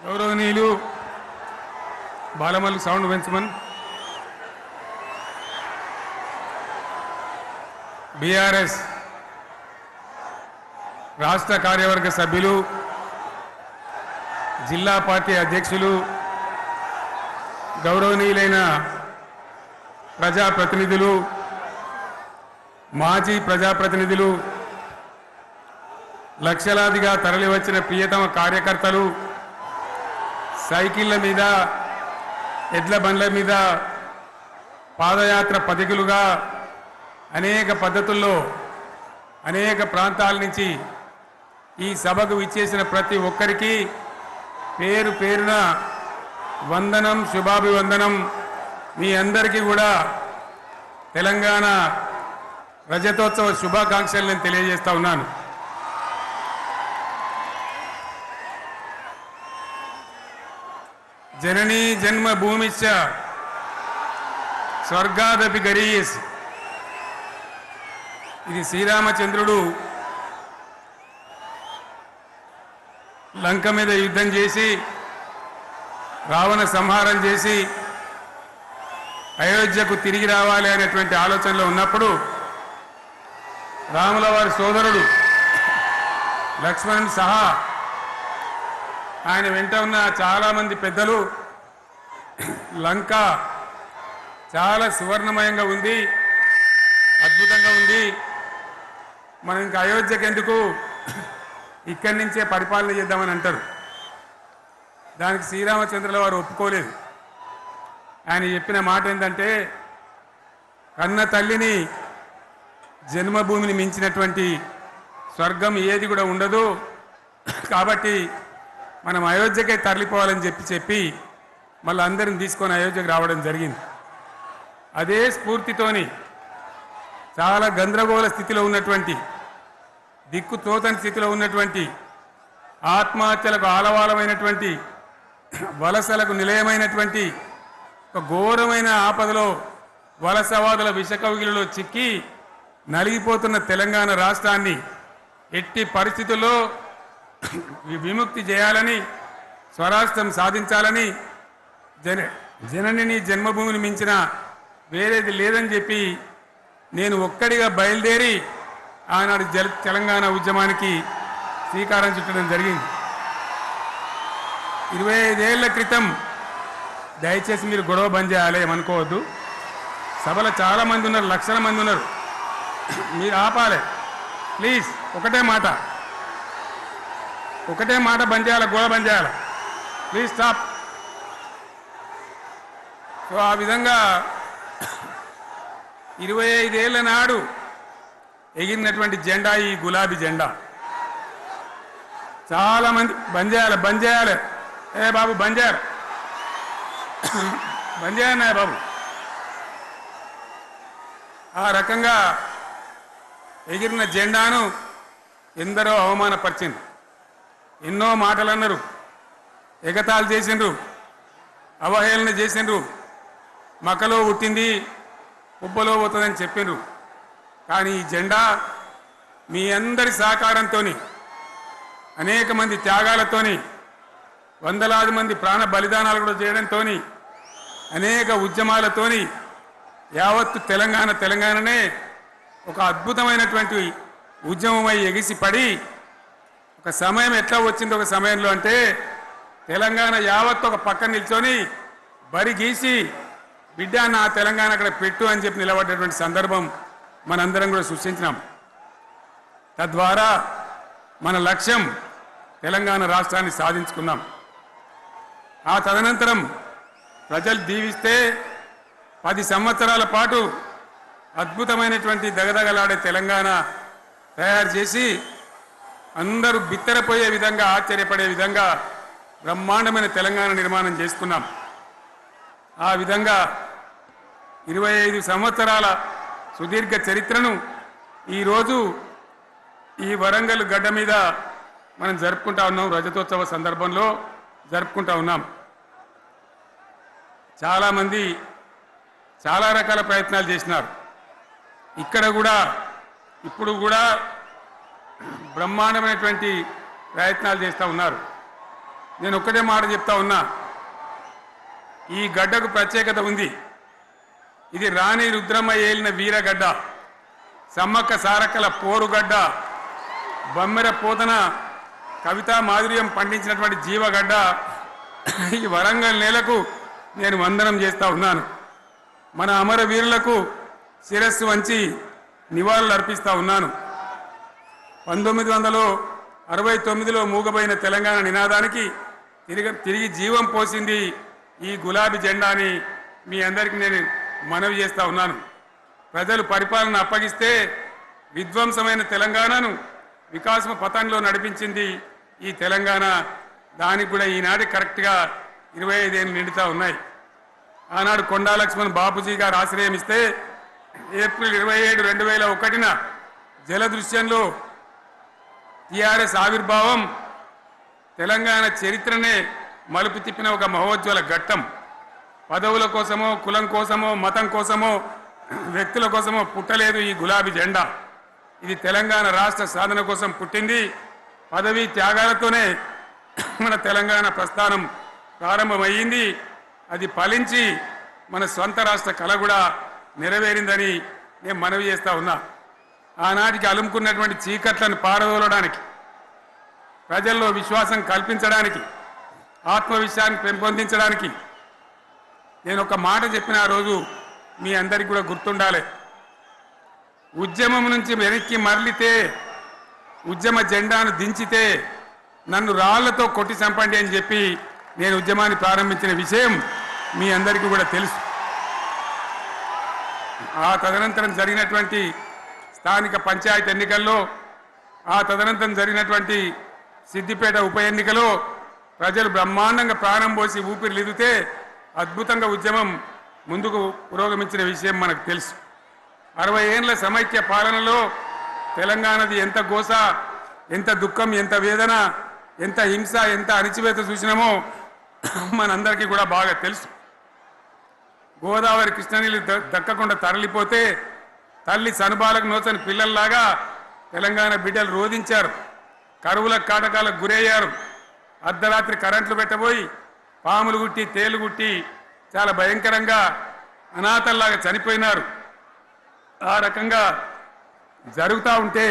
గౌరవనీయులు Balamallu sound పెంచమన్ BRS రాష్ట్ర కార్యవర్గ సభ్యులు జిల్లా పార్టీ అధ్యక్షులు గౌరవనీయులైన ప్రజాప్రతినిధులు మాజీ ప్రజాప్రతినిధులు లక్షలాదిగా తరలివచ్చిన ప్రియతమ కార్యకర్తలు సైకిళ్ల మీద ఎడ్ల బండ్ల మీద పాదయాత్ర పథికులుగా అనేక పద్ధతుల్లో అనేక ప్రాంతాల నుంచి ఈ సభకు విచ్చేసిన ప్రతి ఒక్కరికి పేరు పేరున వందనం శుభాభివందనం. మీ అందరికీ కూడా తెలంగాణ రజతోత్సవ శుభాకాంక్షలు నేను తెలియజేస్తా ఉన్నాను. జననీ జన్మభూమిశ్చ స్వర్గాదపి గరీయసి. ఇది శ్రీరామచంద్రుడు లంక మీద యుద్ధం చేసి రావణ సంహారం చేసి అయోధ్యకు తిరిగి రావాలి అనేటువంటి ఆలోచనలో ఉన్నప్పుడు రాముల వారి సోదరుడు లక్ష్మణుడు సహా ఆయన వెంట ఉన్న చాలామంది పెద్దలు లంక చాలా సువర్ణమయంగా ఉంది, అద్భుతంగా ఉంది, మనం ఇంకా అయోధ్యకు ఎందుకు ఇక్కడి నుంచే పరిపాలన చేద్దామని అంటారు. దానికి శ్రీరామచంద్రుల వారు ఒప్పుకోలేదు. ఆయన చెప్పిన మాట ఏంటంటే, కన్న తల్లిని జన్మభూమిని మించినటువంటి స్వర్గం ఏది కూడా ఉండదు, కాబట్టి మనం అయోధ్యకే తరలిపోవాలని చెప్పి మళ్ళీ అందరిని తీసుకొని అయోధ్యకు రావడం జరిగింది. అదే స్ఫూర్తితోని చాలా గందరగోళ స్థితిలో ఉన్నటువంటి, దిక్కు తోతని స్థితిలో ఉన్నటువంటి, ఆత్మహత్యలకు ఆలవాలమైనటువంటి, వలసలకు నిలయమైనటువంటి ఒక ఘోరమైన ఆపదలో వలసవాదుల విషకౌగిలిలో చిక్కి నలిగిపోతున్న తెలంగాణ రాష్ట్రాన్ని ఎట్టి పరిస్థితుల్లో విముక్తి చేయాలని, స్వరాష్ట్రం సాధించాలని, జననిని జన్మభూమిని మించిన వేరేది లేదని చెప్పి నేను ఒక్కడిగా బయలుదేరి ఆనాడు తెలంగాణ ఉద్యమానికి శ్రీకారం చుట్టడం జరిగింది. 25 ఏళ్ల క్రితం, దయచేసి మీరు గొడవ బంద్ చేయాలి ఏమనుకోవద్దు, సభలో చాలామంది ఉన్నారు, లక్షల మంది ఉన్నారు, మీరు ఆపాలి ప్లీజ్. ఒకటే మాట బంద్ చేయాలి, గొడవ బంద్ చేయాలి, ప్లీజ్ స్టాప్. సో ఆ విధంగా 25 ఏళ్ల నాడు ఎగిరినటువంటి జెండా ఈ గులాబీ జెండా. చాలామంది బంద్ చేయాలి, ఏ బాబు బంద్ చేయాలి బాబు. ఆ రకంగా ఎగిరిన జెండాను ఎందరో అవమానపరిచింది, ఎన్నో మాటలు అన్నారు, ఎగతాళి చేసిండ్రు, అవహేళన చేసిండ్రు, మకలో పుట్టింది ఉబ్బలో పోతుందని చెప్పిండ్రు. కానీ ఈ జెండా మీ అందరి సహకారంతో, అనేక మంది త్యాగాలతోని, వందలాది మంది ప్రాణ బలిదానాలు కూడా చేయడంతో, అనేక ఉద్యమాలతోని యావత్తు తెలంగాణనే ఒక అద్భుతమైనటువంటి ఉద్యమమై ఎగిసిపడి ఒక సమయం ఎట్లా వచ్చింది, ఒక సమయంలో అంటే తెలంగాణ యావత్తు ఒక పక్కన నిల్చొని బరి గీసి బిడ్డ నా తెలంగాణ అక్కడ పెట్టు అని చెప్పి నిలబడ్డటువంటి సందర్భం మనందరం కూడా సృష్టించినాం. తద్వారా మన లక్ష్యం తెలంగాణ రాష్ట్రాన్ని సాధించుకున్నాం. ఆ తదనంతరం ప్రజలు దీవిస్తే 10 సంవత్సరాల పాటు అద్భుతమైనటువంటి దగదగలాడే తెలంగాణ తయారు చేసి అందరూ బిత్తరపోయే విధంగా, ఆశ్చర్యపడే విధంగా బ్రహ్మాండమైన తెలంగాణ నిర్మాణం చేసుకున్నాం. ఆ విధంగా 25 సంవత్సరాల సుదీర్ఘ చరిత్రను ఈరోజు ఈ వరంగల్ గడ్డ మీద మనం జరుపుకుంటా ఉన్నాం, రజతోత్సవ సందర్భంలో జరుపుకుంటా ఉన్నాం. చాలామంది చాలా రకాల ప్రయత్నాలు చేసినారు. ఇక్కడ కూడా ఇప్పుడు కూడా బ్రహ్మాండమైనటువంటి ప్రయత్నాలు చేస్తూ ఉన్నారు. నేను ఒక్కటే మాట చెప్తా ఉన్నా, ఈ గడ్డకు ప్రత్యేకత ఉంది. ఇది రాణి రుద్రమ్మ ఏలిన వీరగడ్డ, సమ్మక్క సారక్కల పోరుగడ్డ, బమ్మెర పోతన కవితా మాధుర్యం పండించినటువంటి జీవగడ్డ. ఈ వరంగల్ నేలకు నేను వందనం చేస్తా ఉన్నాను. మన అమరవీరులకు శిరస్సు వంచి నివాళులు అర్పిస్తా ఉన్నాను. 1969లో మూగబోయిన తెలంగాణ నినాదానికి తిరిగి జీవం పోసింది ఈ గులాబీ జెండా అని మీ అందరికీ నేను మనవి చేస్తా ఉన్నాను. ప్రజలు పరిపాలన అప్పగిస్తే విధ్వంసమైన తెలంగాణను వికాసమ పథంలో నడిపించింది ఈ తెలంగాణ. దానికి కూడా ఈనాటి కరెక్ట్గా 25 ఏళ్ళు నిండుతా ఉన్నాయి. ఆనాడు కొండా లక్ష్మణ్ బాపూజీ గారు ఆశ్రయం ఇస్తే ఏప్రిల్ 27, 2001న జలదృశ్యంలో టీఆర్ఎస్ ఆవిర్భావం తెలంగాణ చరిత్రనే మలుపు తిప్పిన ఒక మహోజ్వల ఘట్టం. పదవుల కోసమో, కులం కోసమో, మతం కోసమో, వ్యక్తుల కోసమో పుట్టలేదు ఈ గులాబీ జెండా. ఇది తెలంగాణ రాష్ట్ర సాధన కోసం పుట్టింది. పదవీ త్యాగాలతోనే మన తెలంగాణ ప్రస్థానం ప్రారంభమయ్యింది. అది ఫలించి మన స్వంత రాష్ట్ర కళ కూడా నెరవేరిందని నేను మనవి చేస్తా ఉన్నా. ఆనాటికి అలుముకున్నటువంటి చీకట్లను పారదోలడానికి, ప్రజల్లో విశ్వాసం కల్పించడానికి, ఆత్మవిశ్వాసాన్ని పెంపొందించడానికి నేను ఒక మాట చెప్పిన ఆ రోజు మీ అందరికీ కూడా గుర్తుండాలి. ఉద్యమం నుంచి వెనక్కి మరలితే, ఉద్యమ జెండాను దించితే నన్ను రాళ్లతో కొట్టి చంపండి అని చెప్పి నేను ఉద్యమాన్ని ప్రారంభించిన విషయం మీ అందరికీ కూడా తెలుసు. ఆ తదనంతరం జరిగినటువంటి స్థానిక పంచాయతీ ఎన్నికల్లో, ఆ తదనంతరం జరిగినటువంటి సిద్దిపేట ఉప ఎన్నికలో ప్రజలు బ్రహ్మాండంగా ప్రాణం పోసి ఊపిరిలిదితే అద్భుతంగా ఉద్యమం ముందుకు పురోగమించిన విషయం మనకు తెలుసు. 60 ఏళ్ల సమైక్య పాలనలో తెలంగాణది ఎంత గోస, ఎంత దుఃఖం, ఎంత వేదన, ఎంత హింస, ఎంత అణిచివేత చూసినామో మనందరికీ కూడా బాగా తెలుసు. గోదావరి కృష్ణనీళ్ళు దక్కకుండా తరలిపోతే తల్లి సనుబాలకు నోచని పిల్లల్లాగా తెలంగాణ బిడ్డలు రోధించారు. కరువుల కాటకాలకు గురయ్యారు. అర్ధరాత్రి కరెంట్లు పెట్టబోయి పాములు గుట్టి, తేలు గుట్టి చాలా భయంకరంగా అనాథల్లాగా చనిపోయినారు. ఆ రకంగా జరుగుతూ ఉంటే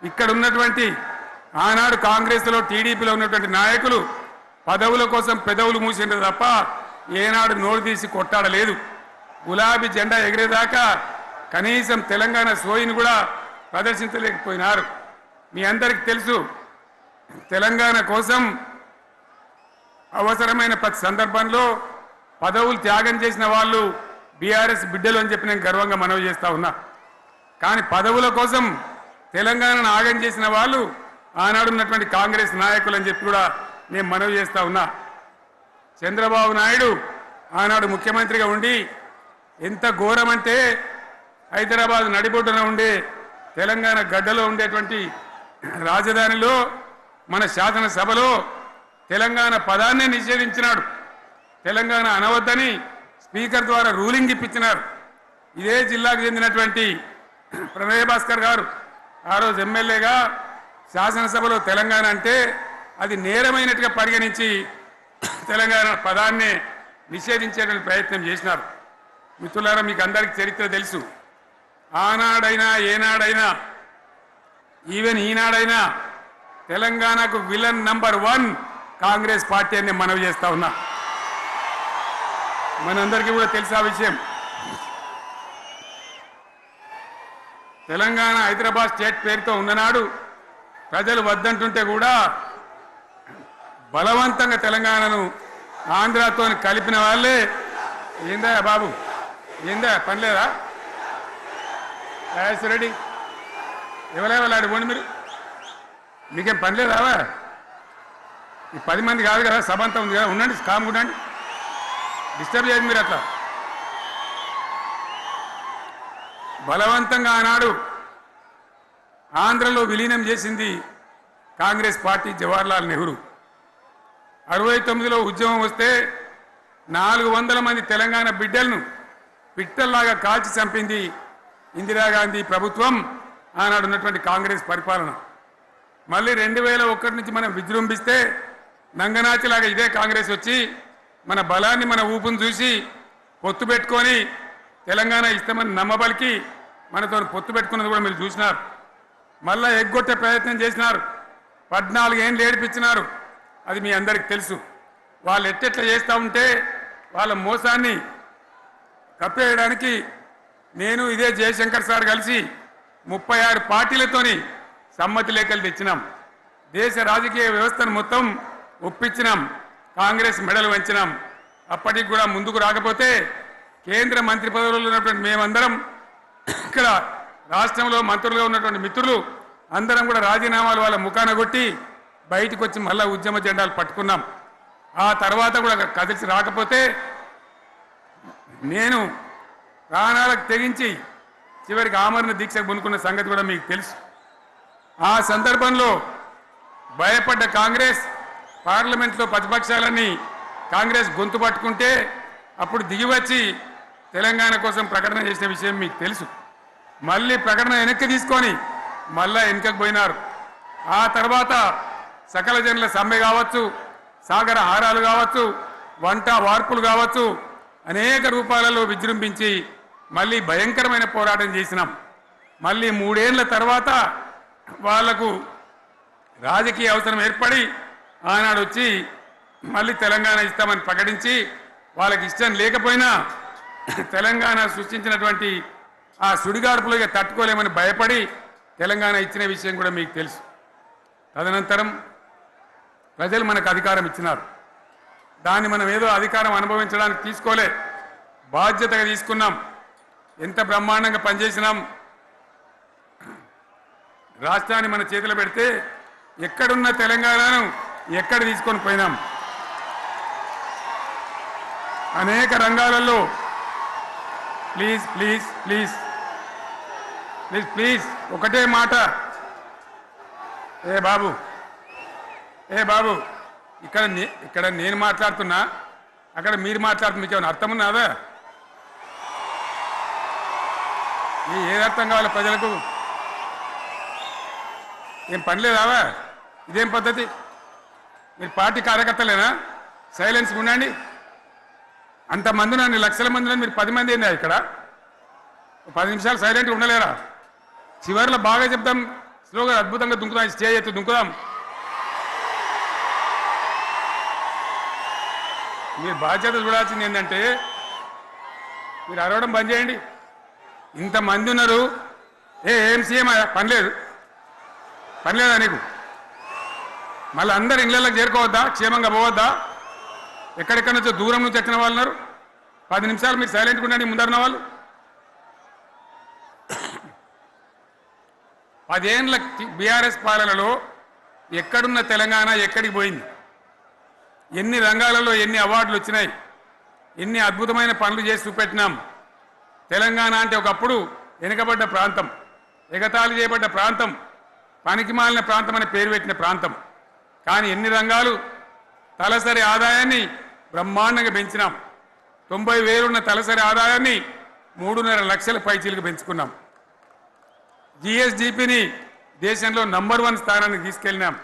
ఇక్కడ ఉన్నటువంటి ఆనాడు కాంగ్రెస్లో, టీడీపీలో ఉన్నటువంటి నాయకులు పదవుల కోసం పెదవులు మూసిండ్రు తప్ప ఏనాడు నోరు తీసి కొట్టాడలేదు. గులాబీ జెండా ఎగిరేదాకా కనీసం తెలంగాణ సోయిని కూడా ప్రదర్శించలేకపోయినారు. మీ అందరికీ తెలుసు, తెలంగాణ కోసం అవసరమైన ప్రతి సందర్భంలో పదవులు త్యాగం చేసిన వాళ్ళు బీఆర్ఎస్ బిడ్డలు అని చెప్పి నేను గర్వంగా మనవి చేస్తా ఉన్నా. కానీ పదవుల కోసం తెలంగాణను ఆగం చేసిన వాళ్ళు ఆనాడు ఉన్నటువంటి కాంగ్రెస్ నాయకులు అని చెప్పి కూడా నేను మనవి చేస్తా ఉన్నా. చంద్రబాబు నాయుడు ఆనాడు ముఖ్యమంత్రిగా ఉండి ఎంత ఘోరమంటే హైదరాబాద్ నడిబొడ్డున ఉండే తెలంగాణ గడ్డలో ఉండేటువంటి రాజధానిలో మన శాసనసభలో తెలంగాణ పదాన్నే నిషేధించినాడు. తెలంగాణ అనవద్దని స్పీకర్ ద్వారా రూలింగ్ ఇప్పించినారు. ఇదే జిల్లాకు చెందినటువంటి ప్రణయ్ భాస్కర్ గారు ఆ రోజు ఎమ్మెల్యేగా శాసనసభలో తెలంగాణ అంటే అది నేరమైనట్టుగా పరిగణించి తెలంగాణ పదాన్ని నిషేధించేటువంటి ప్రయత్నం చేసినారు. మిత్రులారా, మీకు అందరికీ చరిత్ర తెలుసు. ఆనాడైనా, ఏనాడైనా, ఈవెన్ ఈనాడైనా తెలంగాణకు విలన్ నంబర్ 1 కాంగ్రెస్ పార్టీ అని మనవి చేస్తా ఉన్నా. మనందరికీ కూడా తెలుసు ఆ విషయం. తెలంగాణ హైదరాబాద్ స్టేట్ పేరుతో ఉన్ననాడు ప్రజలు వద్దంటుంటే కూడా బలవంతంగా తెలంగాణను ఆంధ్రాతో కలిపిన వాళ్ళే. ఏందా బాబు, ఏందా పనిలేదా? రెడ్డి ఎవరెవరు పోండి, మీకేం పని లేదా? ఈ 10 మంది కాదు కదా, సభ అంతా ఉంది కదా, ఉండండి, కామ్గా ఉండండి, డిస్టర్బ్ చేయదు మీరు. అట్లా బలవంతంగా ఆనాడు ఆంధ్రలో విలీనం చేసింది కాంగ్రెస్ పార్టీ, జవహర్లాల్ నెహ్రూ. 69లో ఉద్యమం వస్తే 400 మంది తెలంగాణ బిడ్డలను పిట్టల్లాగా కాల్చి చంపింది ఇందిరాగాంధీ ప్రభుత్వం, ఆనాడు ఉన్నటువంటి కాంగ్రెస్ పరిపాలన. మళ్ళీ 2001 నుంచి మనం విజృంభిస్తే నంగనాచిలాగా ఇదే కాంగ్రెస్ వచ్చి మన బలాన్ని మన ఊపును చూసి పొత్తు పెట్టుకొని తెలంగాణ ఇస్తామని నమ్మబలికి మనతో పొత్తు పెట్టుకున్నది కూడా మీరు చూసినారు. మళ్ళా ఎగ్గొట్టే ప్రయత్నం చేసినారు. 14 ఏళ్ళు ఏడిపించినారు. అది మీ అందరికి తెలుసు. వాళ్ళు ఎట్టెట్లా చేస్తూ ఉంటే వాళ్ళ మోసాన్ని కప్పేయడానికి నేను ఇదే జయశంకర్ సార్ కలిసి 36 పార్టీలతోని సమ్మతి లేఖలు తెచ్చినాం. దేశ రాజకీయ వ్యవస్థను మొత్తం ఒప్పించినాం. కాంగ్రెస్ మెడలు వంచినాం. అప్పటికి కూడా ముందుకు రాకపోతే కేంద్ర మంత్రి పదవుల్లో ఉన్నటువంటి మేమందరం ఇక్కడ రాష్ట్రంలో మంత్రులుగా ఉన్నటువంటి మిత్రులు అందరం కూడా రాజీనామాలు వాళ్ళ ముఖాన కొట్టి బయటకు వచ్చి మళ్ళా ఉద్యమ జెండాలు పట్టుకున్నాం. ఆ తర్వాత కూడా కదిలిసి రాకపోతే నేను ప్రాణాలకు తెగించి చివరికి ఆమరణ దీక్షకు పునుకున్న సంగతి కూడా మీకు తెలుసు. ఆ సందర్భంలో భయపడ్డ కాంగ్రెస్ పార్లమెంట్లో ప్రతిపక్షాలన్నీ కాంగ్రెస్ గొంతు పట్టుకుంటే అప్పుడు దిగివచ్చి తెలంగాణ కోసం ప్రకటన చేసిన విషయం మీకు తెలుసు. మళ్ళీ ప్రకటన వెనక్కి తీసుకొని మళ్ళా వెనుకకు పోయినారు. ఆ తర్వాత సకల జనుల సమ్మె కావచ్చు, సాగర హారాలు కావచ్చు, వంట వార్పులు కావచ్చు, అనేక రూపాలలో విజృంభించి మళ్ళీ భయంకరమైన పోరాటం చేసినాం. మళ్ళీ 3 ఏళ్ల తర్వాత వాళ్లకు రాజకీయ అవసరం ఏర్పడి ఆనాడు వచ్చి మళ్ళీ తెలంగాణ ఇస్తామని ప్రకటించి వాళ్ళకి ఇష్టం లేకపోయినా తెలంగాణ సృష్టించినటువంటి ఆ సుడిగాడుపులుగా తట్టుకోలేమని భయపడి తెలంగాణ ఇచ్చిన విషయం కూడా మీకు తెలుసు. తదనంతరం ప్రజలు మనకు అధికారం ఇచ్చినారు. దాన్ని మనం ఏదో అధికారం అనుభవించడానికి తీసుకోలే, బాధ్యతగా తీసుకున్నాం. ఎంత బ్రహ్మాండంగా పనిచేసినాం. రాష్ట్రాన్ని మన చేతిలో పెడితే ఎక్కడున్న తెలంగాణను ఎక్కడ తీసుకొని పోయినాం. అనేక రంగాలలో please please please please please ఒకటే మాట. ఏ బాబు ఇక్కడ నేను మాట్లాడుతున్నా, అక్కడ మీరు మాట్లాడుతున్నా, మీకు ఏమైనా అర్థం ఉన్నదా? ఏది అర్థం కావాలి ప్రజలకు? ఏం పని లేదావా? ఇదేం పద్ధతి? మీరు పార్టీ కార్యకర్తలేనా? సైలెన్స్ ఉండండి. అంతమంది నన్ను లక్షల మంది మీరు 10 మంది ఏందా ఇక్కడ? 10 నిమిషాలు సైలెంట్గా ఉండలేరా? చివరిలో బాగా చెప్తాం, స్లోగా అద్భుతంగా దుంకుదాం, స్టేజ్ ఎత్తు దుంకుదాం. మీరు బాధ్యత చూడాల్సింది ఏంటంటే మీరు అరవడం బంద్ చేయండి. ఇంతమంది ఉన్నారు. ఏం సీఎం పని లేదా నీకు? మళ్ళీ అందరు ఇళ్ళకి చేరుకోవద్దా? క్షేమంగా పోవద్దా? ఎక్కడెక్కడి నుంచో దూరం నుంచి ఎక్కిన వాళ్ళు ఉన్నారు. 10 నిమిషాలు మీరు సైలెంట్గా ఉండండి. ముందరిన వాళ్ళు 10 ఏళ్ళ బీఆర్ఎస్ పాలనలో ఎక్కడున్న తెలంగాణ ఎక్కడికి పోయింది? ఎన్ని రంగాలలో ఎన్ని అవార్డులు వచ్చినాయి? ఎన్ని అద్భుతమైన పనులు చేసి చూపెట్టినాం. తెలంగాణ అంటే ఒకప్పుడు వెనుకబడ్డ ప్రాంతం, ఎగతాళి చేయబడ్డ ప్రాంతం, పనికిమాలిన ప్రాంతం అని పేరు పెట్టిన ప్రాంతం. కానీ ఎన్ని రంగాలు, తలసరి ఆదాయాన్ని బ్రహ్మాండంగా పెంచినాం. 90,000 ఉన్న తలసరి ఆదాయాన్ని 3.5 లక్షల పైచీలకు పెంచుకున్నాం. జిఎస్డిపిని దేశంలో నంబర్ 1 స్థానానికి తీసుకెళ్ళినాం.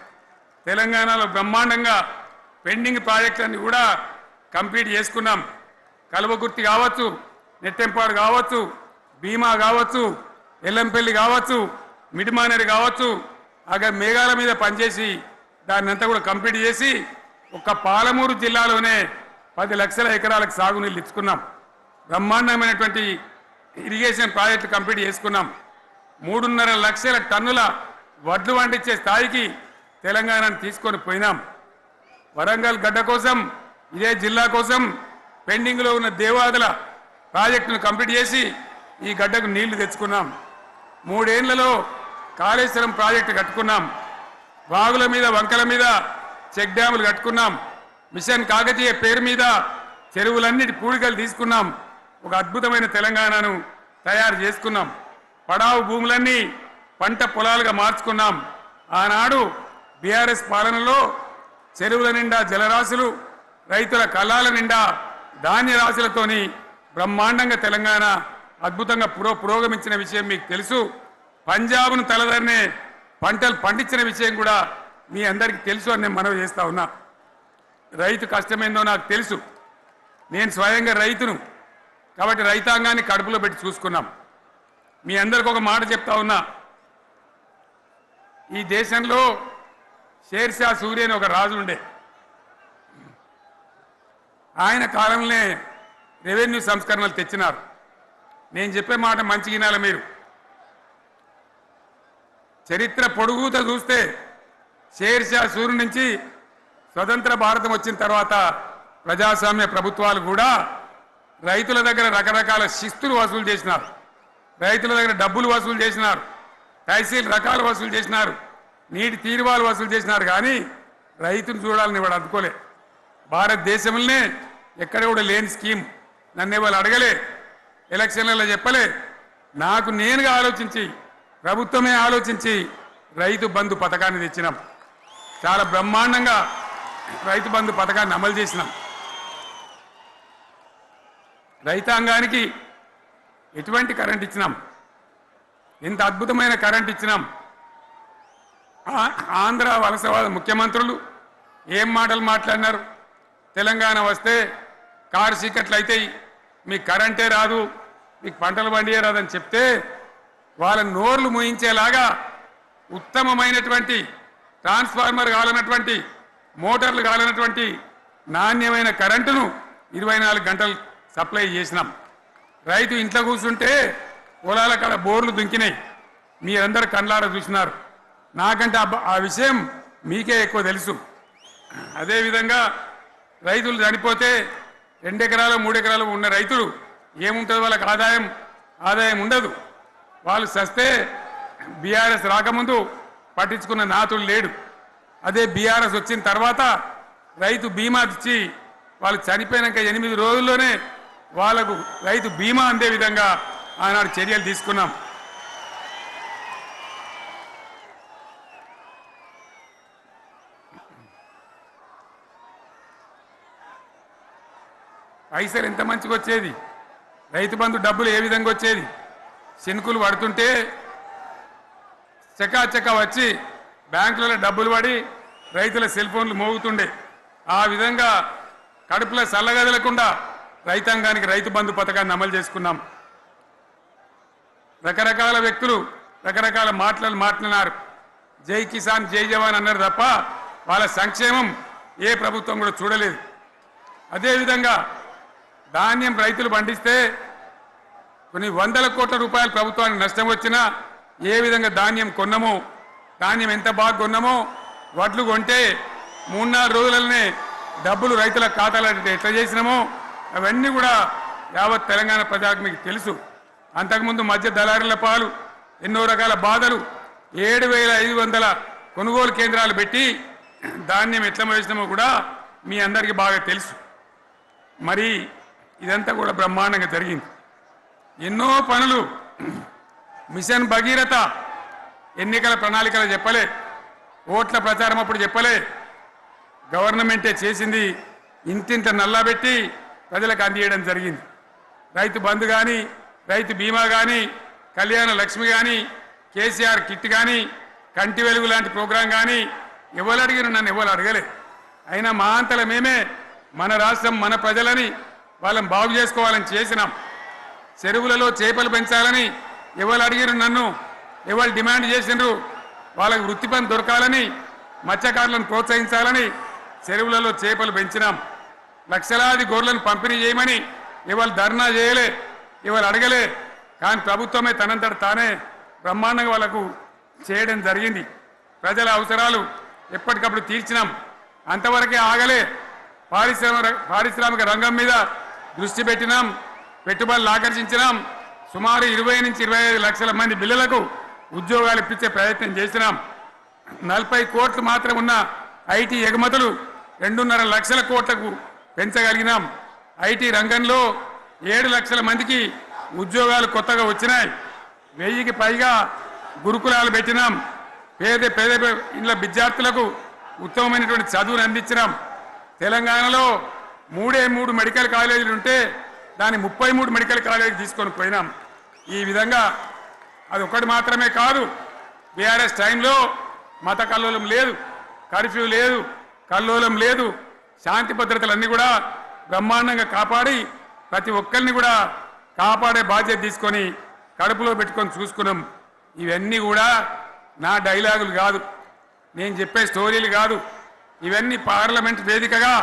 తెలంగాణలో బ్రహ్మాండంగా పెండింగ్ ప్రాజెక్టులన్నీ కూడా కంప్లీట్ చేసుకున్నాం. కల్వకుర్తి కావచ్చు, నెట్టెంపాడు కావచ్చు, భీమా కావచ్చు, ఎల్లంపల్లి కావచ్చు, మిడిమానేరు కావచ్చు, అక్కడ మేఘాల మీద పనిచేసి దాన్ని అంతా కూడా కంప్లీట్ చేసి ఒక్క పాలమూరు జిల్లాలోనే 10 లక్షల ఎకరాలకు సాగునీళ్ళు ఇచ్చుకున్నాం. బ్రహ్మాండమైనటువంటి ఇరిగేషన్ ప్రాజెక్టులు కంప్లీట్ చేసుకున్నాం. 3.5 లక్షల టన్నుల వడ్లు పండించే స్థాయికి తెలంగాణను తీసుకొని పోయినాం. వరంగల్ గడ్డ కోసం, ఇదే జిల్లా కోసం పెండింగ్లో ఉన్న దేవాదుల ప్రాజెక్టును కంప్లీట్ చేసి ఈ గడ్డకు నీళ్లు తెచ్చుకున్నాం. 3 ఏళ్లలో కాళేశ్వరం ప్రాజెక్టు కట్టుకున్నాం. వాగుల మీద, వంకల మీద చెక్ డ్యాములు కట్టుకున్నాం. మిషన్ కాకతీయ పేరు మీద చెరువులన్నిటి పూడికలు తీసుకున్నాం. ఒక అద్భుతమైన తెలంగాణను తయారు చేసుకున్నాం. పడావు భూములన్నీ పంట పొలాలుగా మార్చుకున్నాం. ఆనాడు బీఆర్ఎస్ పాలనలో చెరువుల నిండా జలరాశులు, రైతుల కళ్ళాల నిండా ధాన్య రాశులతోని బ్రహ్మాండంగా తెలంగాణ అద్భుతంగా పురోగమించిన విషయం మీకు తెలుసు. పంజాబ్ను తలదన్నే పంటలు పండించిన విషయం కూడా మీ అందరికీ తెలుసు అని నేను మనవి చేస్తా ఉన్నా. రైతు కష్టమేందో నాకు తెలుసు. నేను స్వయంగా రైతును కాబట్టి రైతాంగాన్ని కడుపులో పెట్టి చూసుకున్నాం. మీ అందరికి ఒక మాట చెప్తా ఉన్నా, ఈ దేశంలో షేర్షా సూరి అని ఒక రాజు ఉండే. ఆయన కాలంలోనే రెవెన్యూ సంస్కరణలు తెచ్చినారు. నేను చెప్పే మాట మంచి వినాలి మీరు. చరిత్ర పొడుగుతో చూస్తే షేర్షా సూరి నుంచి స్వతంత్ర భారతం వచ్చిన తర్వాత ప్రజాస్వామ్య ప్రభుత్వాలు కూడా రైతుల దగ్గర రకరకాల శిస్తులు వసూలు చేసినారు, రైతుల దగ్గర డబ్బులు వసూలు చేసినారు, తహసీల్ రకాలు వసూలు చేసినారు, నీటి తీరువాలు వసూలు చేసినారు. కానీ రైతును చూడాలని వాడు అందుకోలే. భారతదేశంలోనే ఎక్కడ కూడా లేని స్కీమ్. నన్ను వాళ్ళు అడగలే, ఎలక్షన్లలో చెప్పలే. నాకు నేనుగా ఆలోచించి, ప్రభుత్వమే ఆలోచించి రైతు బంధు పథకాన్ని తెచ్చినాం. చాలా బ్రహ్మాండంగా రైతు బంధు పథకాన్ని అమలు చేసినాం. రైతాంగానికి ఎటువంటి కరెంట్ ఇచ్చినాం, ఎంత అద్భుతమైన కరెంట్ ఇచ్చినాం. ఆంధ్ర వలసవాద ముఖ్యమంత్రులు ఏం మాటలు మాట్లాడినారు. తెలంగాణ వస్తే కారు చీకట్లు అవుతాయి, మీకు కరెంటే రాదు, మీకు పంటలు పండియే రాదని చెప్తే వాళ్ళ నోర్లు మోయించేలాగా ఉత్తమమైనటువంటి ట్రాన్స్ఫార్మర్ కావాలన్నటువంటి మోటార్లు కావాలన్నటువంటి నాణ్యమైన కరెంటును 24 గంటలు సప్లై చేసినాం. రైతు ఇంట్లో కూర్చుంటే పొలాల కాడ బోర్లు దుంకినాయి. మీరందరూ కళ్ళారా చూసినారు. నాకంటే ఆ విషయం మీకే ఎక్కువ తెలుసు. అదేవిధంగా రైతులు చనిపోతే 2 ఎకరాలు 3 ఎకరాలు ఉన్న రైతులు ఏముంటుంది, వాళ్ళకి ఆదాయం ఉండదు. వాళ్ళు సస్తే బీఆర్ఎస్ రాకముందు పట్టించుకున్న నాతుడు లేడు. అదే బీఆర్ఎస్ వచ్చిన తర్వాత రైతు బీమా ఇచ్చి వాళ్ళు చనిపోయినాక 8 రోజుల్లోనే వాళ్లకు రైతు బీమా అందే విధంగా ఆనాడు చర్యలు తీసుకున్నాం. పైసలు ఎంత మంచిగా వచ్చేది, రైతు బంధు డబ్బులు ఏ విధంగా వచ్చేది. శనుకులు పడుతుంటే చకాచకా వచ్చి బ్యాంకులలో డబ్బులు పడి రైతుల సెల్ ఫోన్లు మోగుతుండే. ఆ విధంగా కడుపులో చల్లగదలకుండా రైతాంగానికి రైతు బంధు పథకాన్ని అమలు చేసుకున్నాం. రకరకాల వ్యక్తులు రకరకాల మాటలు మాట్లాడినారు. జై కిసాన్ జై జవాన్ అన్నారు తప్ప వాళ్ళ సంక్షేమం ఏ ప్రభుత్వం కూడా చూడలేదు. అదేవిధంగా ధాన్యం రైతులు పండిస్తే కొన్ని 100 కోట్ల రూపాయలు ప్రభుత్వానికి నష్టం వచ్చినా ఏ విధంగా ధాన్యం కొన్నామో, ధాన్యం ఎంత బాగా కొన్నామో, వడ్లు కొంటే 3-4 రోజులనే డబ్బులు రైతుల ఖాతాలో ఎట్లా చేసినామో అవన్నీ కూడా యావత్ తెలంగాణ ప్రజలకు మీకు తెలుసు. అంతకుముందు మధ్య దళారుల పాలు ఎన్నో రకాల బాధలు, 7,500 కొనుగోలు కేంద్రాలు పెట్టి ధాన్యం ఎట్లా వేసినామో కూడా మీ అందరికీ బాగా తెలుసు. మరి ఇదంతా కూడా బ్రహ్మాండంగా జరిగింది. ఎన్నో పనులు, మిషన్ భగీరథ ఎన్నికల ప్రణాళికలు చెప్పలే, ఓట్ల ప్రచారం అప్పుడు చెప్పలే, గవర్నమెంటే చేసింది. ఇంటింట నల్లబెట్టి ప్రజలకు అందియడం జరిగింది. రైతు బంధు కానీ, రైతు బీమా కానీ, కళ్యాణ లక్ష్మి కానీ, కేసీఆర్ కిట్ కానీ, కంటి వెలుగు లాంటి ప్రోగ్రాం కానీ ఎవరు అడిగిన నన్ను ఎవరు అడగలే. అయినా మా అంతల మేమే మన రాష్ట్రం మన ప్రజలని వాళ్ళని బాగు చేసుకోవాలని చేసినాం. చెరువులలో చేపలు పెంచాలని ఎవరు అడిగిన నన్ను, ఎవరు డిమాండ్ చేసినారు, వాళ్ళకు వృత్తి పని దొరకాలని, మత్స్యకారులను ప్రోత్సహించాలని చెరువులలో చేపలు పెంచినాం. లక్షలాది గొర్రెలను పంపిణీ చేయమని ఎవరు ధర్నా చేయలే, ఎవరు అడగలే. కానీ ప్రభుత్వమే తనంతట తానే బ్రహ్మాండంగా వాళ్ళకు చేయడం జరిగింది. ప్రజల అవసరాలు ఎప్పటికప్పుడు తీర్చినాం. అంతవరకే ఆగలే. పారిశ్రామిక రంగం మీద దృష్టి పెట్టినాం, పెట్టుబడులు ఆకర్షించినాం. సుమారు 20 నుంచి 25 లక్షల మంది పిల్లలకు ఉద్యోగాలు ఇప్పించే ప్రయత్నం చేసినాం. 40 కోట్లు మాత్రం ఉన్న ఐటీ ఎగుమతులు 2.5 లక్షల కోట్లకు పెంచగలిగినాం. ఐటీ రంగంలో 7 లక్షల మందికి ఉద్యోగాలు కొత్తగా వచ్చినాయి. 1000కి పైగా గురుకులాలు పెట్టినాం. పేద ఇళ్ళ విద్యార్థులకు ఉత్తమమైనటువంటి చదువును అందించినాం. తెలంగాణలో 3 మెడికల్ కాలేజీలు ఉంటే దాన్ని 33 మెడికల్ కాలేజీలు తీసుకొని పోయినాం. ఈ విధంగా అది ఒక్కటి మాత్రమే కాదు, బీఆర్ఎస్ టైంలో మత కల్లోలం లేదు, కర్ఫ్యూ లేదు, కల్లోలం లేదు, శాంతి భద్రతలన్నీ కూడా బ్రహ్మాండంగా కాపాడి ప్రతి ఒక్కరిని కూడా కాపాడే బాధ్యత తీసుకొని కడుపులో పెట్టుకొని చూసుకున్నాం. ఇవన్నీ కూడా నా డైలాగులు కాదు, నేను చెప్పే స్టోరీలు కాదు. ఇవన్నీ పార్లమెంట్ వేదికగా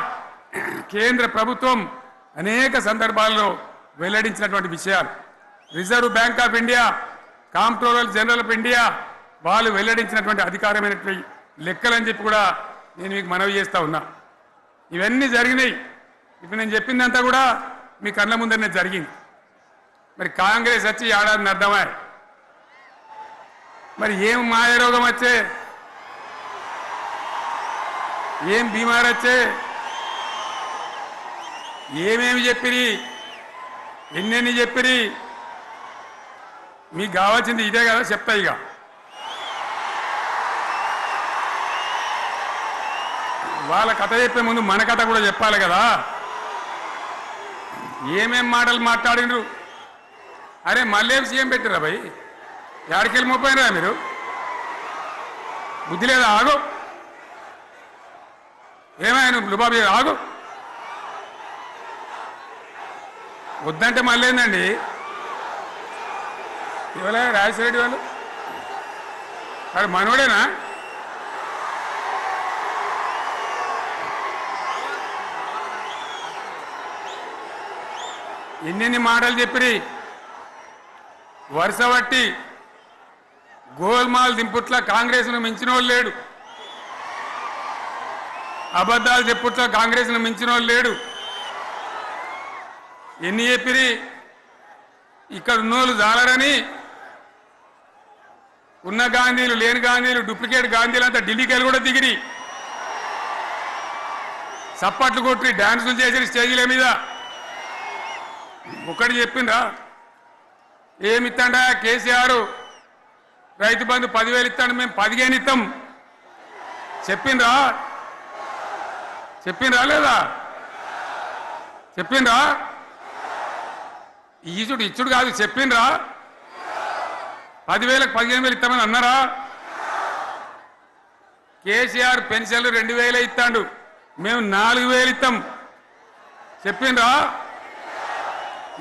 కేంద్ర ప్రభుత్వం అనేక సందర్భాల్లో వెల్లడించినటువంటి విషయాలు. Reserve bank of India, comptroller general of India వాళ్ళు వెల్లడించినటువంటి అధికారమైనటువంటి లెక్కలని చెప్పి కూడా నేను మీకు మనవి చేస్తా ఉన్నా. ఇవన్నీ జరిగినాయి. ఇప్పుడు నేను చెప్పిందంతా కూడా మీ కళ్ళ ముందరనే జరిగింది. మరి కాంగ్రెస్ వచ్చి ఏడాదిని అర్థమా? మరి ఏం మాయరోగం వచ్చే, ఏం బీమారు వచ్చే, ఏమేమి చెప్పిరి, ఎన్నెన్ని చెప్పిరి, మీకు కావాల్సింది ఇదే కదా, చెప్తా. ఇక వాళ్ళ కథ చెప్పే ముందు మన కథ కూడా చెప్పాలి కదా. ఏమేం మాటలు మాట్లాడినరు? అరే మళ్ళీ సీఎం పెట్టిరా భయ్, ఎక్కడికెళ్ళి మోపోయినరా మీరు? బుద్ధి లేదా? ఆగు, ఏమైనా లుబాబీ ఆగు. వద్దంటే మళ్ళీ ఏందండి ఇవాళ రాజశేఖర రెడ్డి వాళ్ళు? అరే మనోడేనా? ఎన్నెన్ని మాటలు చెప్పిరి, వరుస బట్టి గోల్మాల్ దింపుట్ల కాంగ్రెస్ను మించిన వాళ్ళు లేడు, అబద్ధాలు చెప్పుట్ల కాంగ్రెస్ను మించిన వాళ్ళు లేడు. ఎన్ని చెప్పిరి? ఇక్కడ ఉన్నోళ్ళు జాలరని ఉన్న గాంధీలు లేని గాంధీలు డూప్లికేట్ గాంధీలు అంతా ఢిల్లీకి వెళ్ళి కూడా దిగిరి, చప్పట్లు కొట్టి డాన్సులు చేసిన స్టేజీల మీద. ఒకటి చెప్పిండ్రా, ఏమిత్తాడా కేసీఆర్ రైతు బంధు 10,000 ఇస్తాడు, మేము 15 ఇస్తాం చెప్పిండ్రా? చెప్పిండ్రా లేదా? చెప్పిండ్రా? ఈచుడు ఇచ్చుడు కాదు, చెప్పిండ్రా? 10,000కు 15,000 ఇస్తామని అన్నారా? కేసీఆర్ పెన్షన్లు 2,000 ఇస్తాడు, మేము 4,000 ఇస్తాం చెప్పిండ్రా?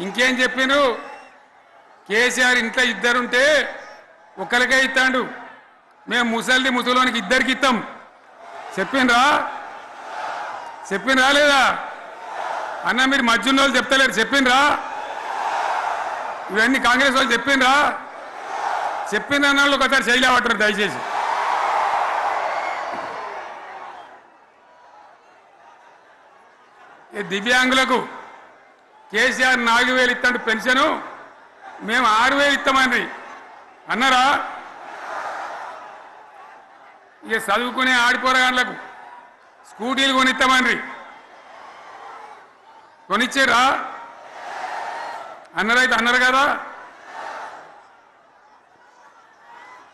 ఇంకేం చెప్పిండ్రు? కేసీఆర్ ఇంట్లో ఇద్దరుంటే ఒకరికే ఇస్తాడు, మేము ముసలోనికి ఇద్దరికి ఇస్తాం చెప్పిండ్రా? చెప్పిండ్రా లేదా? అన్న మీరు మధ్యన్న వాళ్ళు చెప్తలేరు, చెప్పిండ్రా? ఇవన్నీ కాంగ్రెస్ వాళ్ళు చెప్పిండ్రా? చెప్పిన వాళ్ళు ఒకసారి శైలి పట్టరు దయచేసి. దివ్యాంగులకు కేసీఆర్ 4,000 ఇస్తాడు పెన్షను, మేము 6,000 ఇస్తామని అన్నారా? ఇక చదువుకునే ఆడిపోరగాళ్ళకు స్కూటీలు కొనిస్తామని కొనిచ్చారా? అన్నారైతే అన్నారు కదా.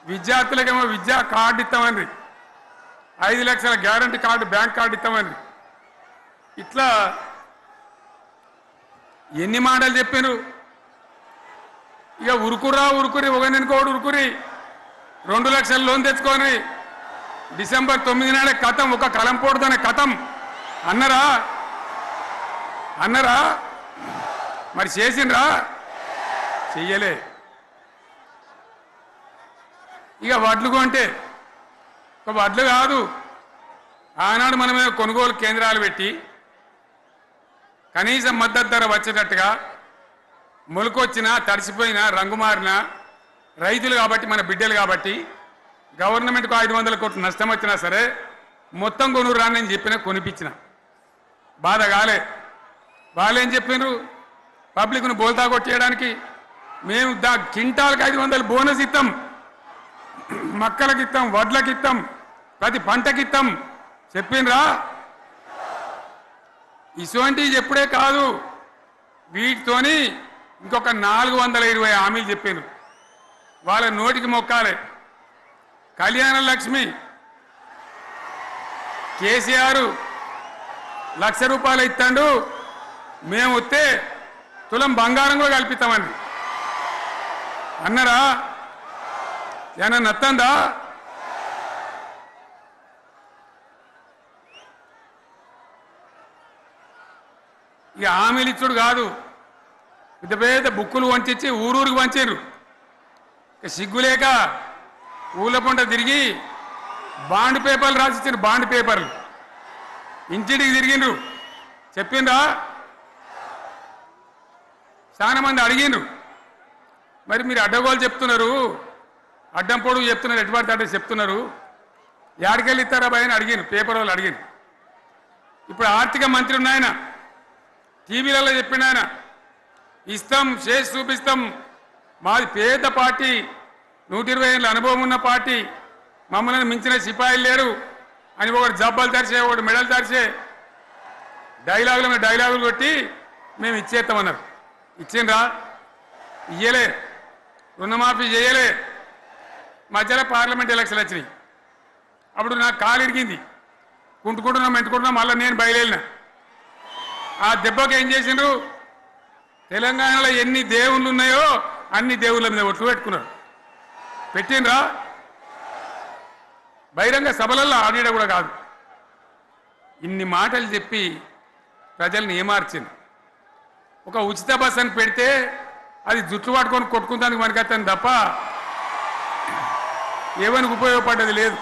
విద్యార్థులకేమో విద్యా కార్డు ఇస్తామని, 5 లక్షల గ్యారంటీ కార్డు, బ్యాంక్ కార్డు ఇస్తామని. ఇట్లా ఎన్ని మాటలు చెప్పారు? ఇక ఉరుకురి ఒకరినికోడు ఉరుకురి 2 లక్షల లోన్ తెచ్చుకొని డిసెంబర్ 9 నాడే కథం, ఒక కలంపోడుతోనే కథం అన్నారా? అన్నారా? మరి చేసిండ్రా? చెయ్యలే. ఇక వడ్లు కొంటే వడ్లు కాదు, ఆనాడు మనమే కొనుగోలు కేంద్రాలు పెట్టి కనీసం మద్దతు ధర వచ్చేటట్టుగా మొలకొచ్చినా తడిసిపోయినా రంగు మారినా రైతులు కాబట్టి మన బిడ్డలు కాబట్టి గవర్నమెంట్కు 500 కోట్ల నష్టం వచ్చినా సరే మొత్తం కొనురాని నేను చెప్పినా కొనిపించిన బాధ కాలే. వాళ్ళేం చెప్పినారు? పబ్లిక్ను బోల్తా కొట్టేయడానికి మేము క్వింటాల్కి 500 బోనస్ ఇస్తాం, మక్కలకి ఇస్తాం, వడ్లకి ఇస్తాం, ప్రతి పంటకి ఇస్తాం చెప్పిండ్రా? ఇటువంటివి చెప్పుడే కాదు, వీటితోని ఇంకొక 420 హామీలు చెప్పాను. వాళ్ళ నోటికి మొక్కాలి. కళ్యాణ లక్ష్మి కేసీఆర్ ₹1,00,000 ఇస్తాడు, మేము వస్తే తులం బంగారం కూడా కల్పిస్తామని అన్నారా? ఏమన్నా నత్తందా? ఇక హామీలు ఇచ్చుడు కాదు, పెద్ద పెద్ద బుక్కులు వంచి ఊరూరికి వంచారు. ఇక సిగ్గులేక ఊళ్ళ పంట తిరిగి బాండ్ పేపర్లు రాసిచ్చారు. బాండ్ పేపర్లు ఇంటింటికి తిరిగిండ్రు. చెప్పిండ్రా? చాలా మంది అడిగిండ్రు. మరి మీరు అడ్డగోలు చెప్తున్నారు, అడ్డం పొడుగు చెప్తున్నారు, ఎటువంటి అంటే చెప్తున్నారు, యాడికెళ్ళి ఇస్తారా భయ అని అడిగిండ్రు. పేపర్ వాళ్ళు అడిగిండ్రు. ఇప్పుడు ఆర్థిక మంత్రి ఉన్నాయన టీవీలలో చెప్పిండు, ఆయన ఇస్తాం, చేసి చూపిస్తాం, మాది పేద పార్టీ, 120 ఏళ్ళ అనుభవం ఉన్న పార్టీ, మమ్మల్ని మించిన సిపాయిలు లేరు అని ఒకటి జబ్బలు తరిచే, ఒకటి మెడలు తరిచే డైలాగుల మీద డైలాగులు కొట్టి మేము ఇచ్చేస్తామన్నారు. ఇచ్చిండ్రా? ఇయ్యలే. రుణమాఫీ చేయలే. మధ్యలో పార్లమెంట్ ఎలక్షన్లు వచ్చినాయి. అప్పుడు నాకు కాలు ఇరిగింది. కుంటుకుంటున్నాం మెంటుకుంటున్నాం, మళ్ళీ నేను బయలుదేరిన. ఆ దెబ్బకి ఏం చేసిండ్రు? తెలంగాణలో ఎన్ని దేవుళ్ళు ఉన్నాయో అన్ని దేవుళ్ళ మీద ఒట్లు పెట్టుకున్నారు. పెట్టిండ్రా? బహిరంగ సభలలో ఆడిడ కూడా కాదు. ఇన్ని మాటలు చెప్పి ప్రజల్ని ఏమార్చింది. ఒక ఉచిత బస్ అని పెడితే అది జుట్లు పట్టుకొని కొట్టుకుందానికి మనకత్తాను తప్ప ఏమనికి ఉపయోగపడ్డది లేదు.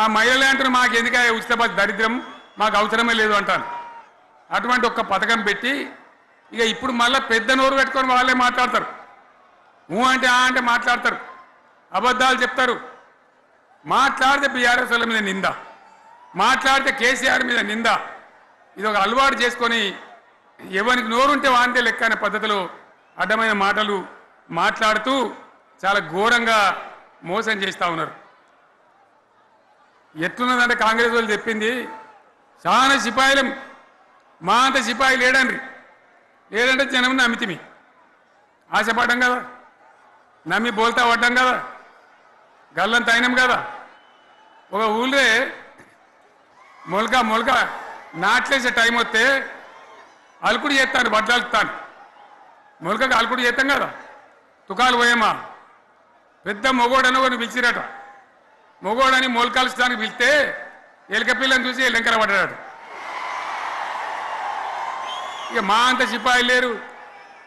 ఆ మహిళలు అంటారు మాకు ఎందుకు ఉచిత బస్, దరిద్రం, మాకు అవసరమే లేదు అంటాను. అటువంటి ఒక్క పథకం పెట్టి ఇక ఇప్పుడు మళ్ళీ పెద్ద నోరు పెట్టుకొని వాళ్ళే మాట్లాడతారు. అంటే ఆ అంటే మాట్లాడతారు, అబద్ధాలు చెప్తారు. మాట్లాడితే బీఆర్ఎస్ వాళ్ళ మీద నింద, మాట్లాడితే కేసీఆర్ మీద నింద. ఇది ఒక అలవాటు చేసుకొని ఎవరికి నోరుంటే వాంతే లెక్క అనే పద్ధతిలో అడ్డమైన మాటలు మాట్లాడుతూ చాలా ఘోరంగా మోసం చేస్తూ ఉన్నారు. ఎట్లున్నదంటే కాంగ్రెస్ వాళ్ళు చెప్పింది చాలా సిపాయిలం, మా అంత సిపాయి లేడండి. లేదంటే జనం నమ్మితిమి, ఆశపడ్డాం కదా, నమ్మి బోల్తా పడ్డాం కదా, గల్లంత అయినాం కదా. ఒక ఊళ్ళే మొలక నాట్లేసే టైం వస్తే అలుకుడు చేస్తాను, బట్టలు అలుకుతాను. మొలకకు అలుకుడు చేస్తాం కదా, తుకాలు పోయేమా. పెద్ద మొగోడని ఒకరిని పిలిచిరట. మొగోడని మొలకలుస్తానికి పిలిస్తే ఎలుక పిల్లని చూసి ఎల్లెంకర పడ్డాడు. ఇక మా అంత సిపాయిలు లేరు,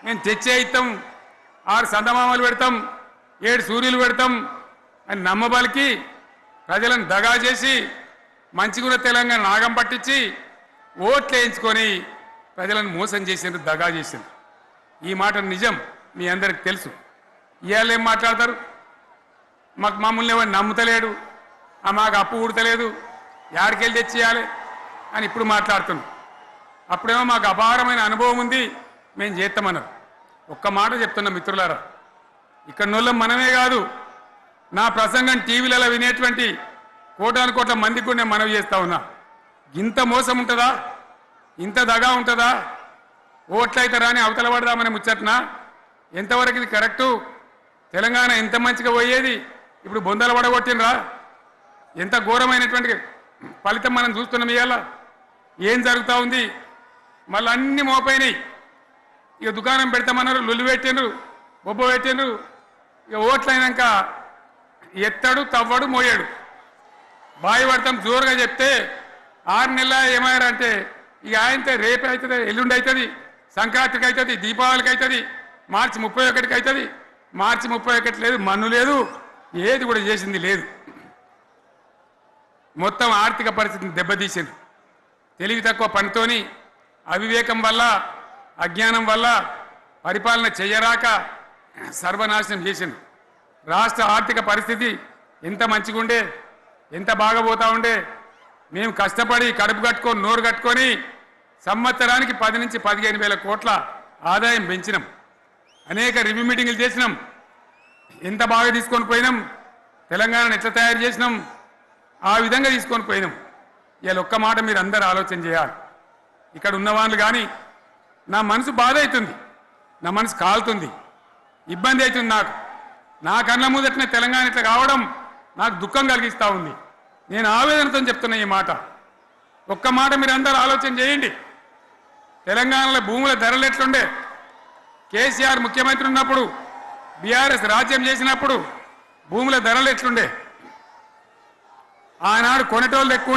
మేము తెచ్చే ఇస్తాం, 6 సందమామలు పెడతాం, 7 సూర్యులు పెడతాం అని నమ్మబలికి ప్రజలను దగా చేసి మంచిగున్న తెలంగాణ నాగం పట్టించి ఓట్లు వేయించుకొని ప్రజలను మోసం చేసిండ్రు, దగా చేసిండ్రు. ఈ మాట నిజం, మీ అందరికి తెలుసు. ఇవాళ ఏం మాట్లాడతారు? మమ్మల్ని ఎవరు నమ్ముతలేడు, మాకు అప్పు ఉడతలేదు, యాడికెళ్ళి తెచ్చియాలి అని ఇప్పుడు మాట్లాడుతున్నాం. అప్పుడేమో మాకు అపారమైన అనుభవం ఉంది, మేము చేస్తామన్నారు. ఒక్క మాట చెప్తున్నా మిత్రులారా, ఇక్కడ నోళ్ళం మనమే కాదు, నా ప్రసంగం టీవీలలో వినేటువంటి కోటాను కోట్ల మందికి కూడా నేను మనవి చేస్తా ఉన్నా. ఇంత మోసం ఉంటుందా? ఇంత దగా ఉంటుందా? ఓట్లయితే రాని అవతల పడదామని ముచ్చట్నా? ఎంతవరకు ఇది కరెక్టు? తెలంగాణ ఎంత మంచిగా పోయేది, ఇప్పుడు బొందలు పడగొట్టినరా? ఎంత ఘోరమైనటువంటి ఫలితం మనం చూస్తున్నాం. ఇవాళ ఏం జరుగుతూ ఉంది? మళ్ళీ అన్ని మోపైనాయి. ఇక దుకాణం పెడతామన్నారు, లొల్లి పెట్టిండ్రు, బొబ్బ పెట్టిండ్రు. ఇక ఓట్లయినాక ఎత్తడు, తవ్వడు, మోయాడు. బాయి పడతాం జోరుగా చెప్తే 6 నెలల ఏమయ్యారంటే ఇక ఆయనతో రేపు అవుతుంది, ఎల్లుండి అవుతుంది, సంక్రాంతికి అవుతుంది, దీపావళికి అవుతుంది, మార్చి 31కి అవుతుంది. మార్చి 31 లేదు, మన్ను లేదు, ఏది కూడా చేసింది లేదు. మొత్తం ఆర్థిక పరిస్థితిని దెబ్బతీసింది. తెలివి తక్కువ పనితోని, అవివేకం వల్ల, అజ్ఞానం వల్ల పరిపాలన చేయరాక సర్వనాశనం చేసింది. రాష్ట్ర ఆర్థిక పరిస్థితి ఎంత మంచిగా ఉండే, ఎంత బాగా పోతా ఉండే. మేము కష్టపడి కడుపు కట్టుకొని నోరు కట్టుకొని సంవత్సరానికి 10 నుంచి 15 వేల కోట్ల ఆదాయం పెంచినాం. అనేక రివ్యూ మీటింగులు చేసినాం. ఎంత బాగా తీసుకొని పోయినాం, తెలంగాణను ఎట్లా తయారు చేసినాం, ఆ విధంగా తీసుకొని పోయినాం. ఇవాళ ఒక్క మాట మీరు అందరూ ఆలోచన చేయాలి. ఇక్కడ ఉన్నవాళ్ళు కానీ నా మనసు బాధ అవుతుంది, నా మనసు కాలుతుంది, ఇబ్బంది అవుతుంది. నా కళ్ళ ముందటనే తెలంగాణ ఇట్లా కావడం నాకు దుఃఖం కలిగిస్తూ ఉంది. నేను ఆవేదనతో చెప్తున్నా ఈ మాట. ఒక్క మాట మీరు అందరూ ఆలోచన చేయండి. తెలంగాణలో భూముల ధరలు ఎట్లుండే? కేసీఆర్ ముఖ్యమంత్రి ఉన్నప్పుడు, బీఆర్ఎస్ రాజ్యం చేసినప్పుడు భూముల ధరలు ఎట్లుండే? ఆనాడు కొనేటోళ్ళు ఎక్కువ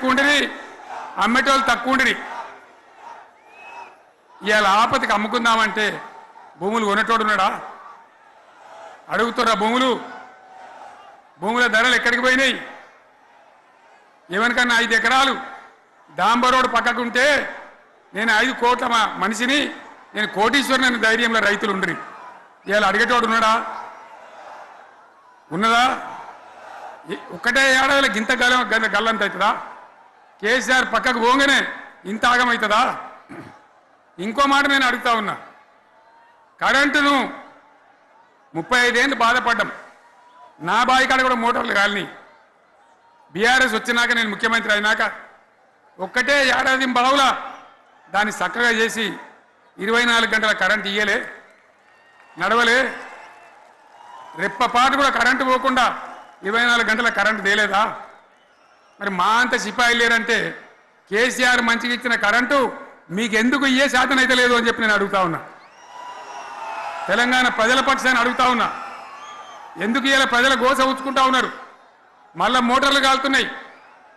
ఉండిరి, అమ్మేటోళ్ళు తక్కువ ఉండి ఇవాళ ఆపతికి అమ్ముకుందామంటే భూములు కొనేటోడున్నాడా? అడుగుతురా భూముల ధరలు ఎక్కడికి పోయినాయి? ఎవరికన్నా 5 ఎకరాలు డాంబర్ రోడ్ పక్కకుంటే నేను 5 కోట్ల మనిషిని, నేను కోటీశ్వరుని ధైర్యంలో రైతులు ఉండరు. ఇవాళ అడిగేటోడు ఉన్నాడా? ఉన్నదా? ఒక్కటే ఏడాదిలో గింత గల్లంత అవుతుందా? కేసీఆర్ పక్కకు పోగానే ఇంత ఆగమవుతుందా? ఇంకో మాట నేను అడుగుతా ఉన్నా, కరెంటును 35 ఏళ్ళు బాధపడ్డాం. నా బావి కాడ కూడా మోటార్లు కాలిని. బీఆర్ఎస్ వచ్చినాక నేను ముఖ్యమంత్రి అయినాక ఒక్కటే ఏడాది బావులా దాన్ని చక్కగా చేసి 24 గంటల కరెంటు ఇయ్యలే, నడవలే. రెప్పపాటు కూడా కరెంటు పోకుండా 24 గంటల కరెంటు తేలేదా? మరి మా అంత సిపాయిలు లేరంటే కేసీఆర్ మంచిగా ఇచ్చిన కరెంటు మీకెందుకు ఇయ్యే శాతం అయితే లేదు అని చెప్పి నేను అడుగుతా ఉన్నా. తెలంగాణ ప్రజల పక్షాన్ని అడుగుతా ఉన్నా. ఎందుకు ఇలా ప్రజల గోస ఉంచుకుంటా ఉన్నారు? మళ్ళా మోటార్లు కాలుతున్నాయి,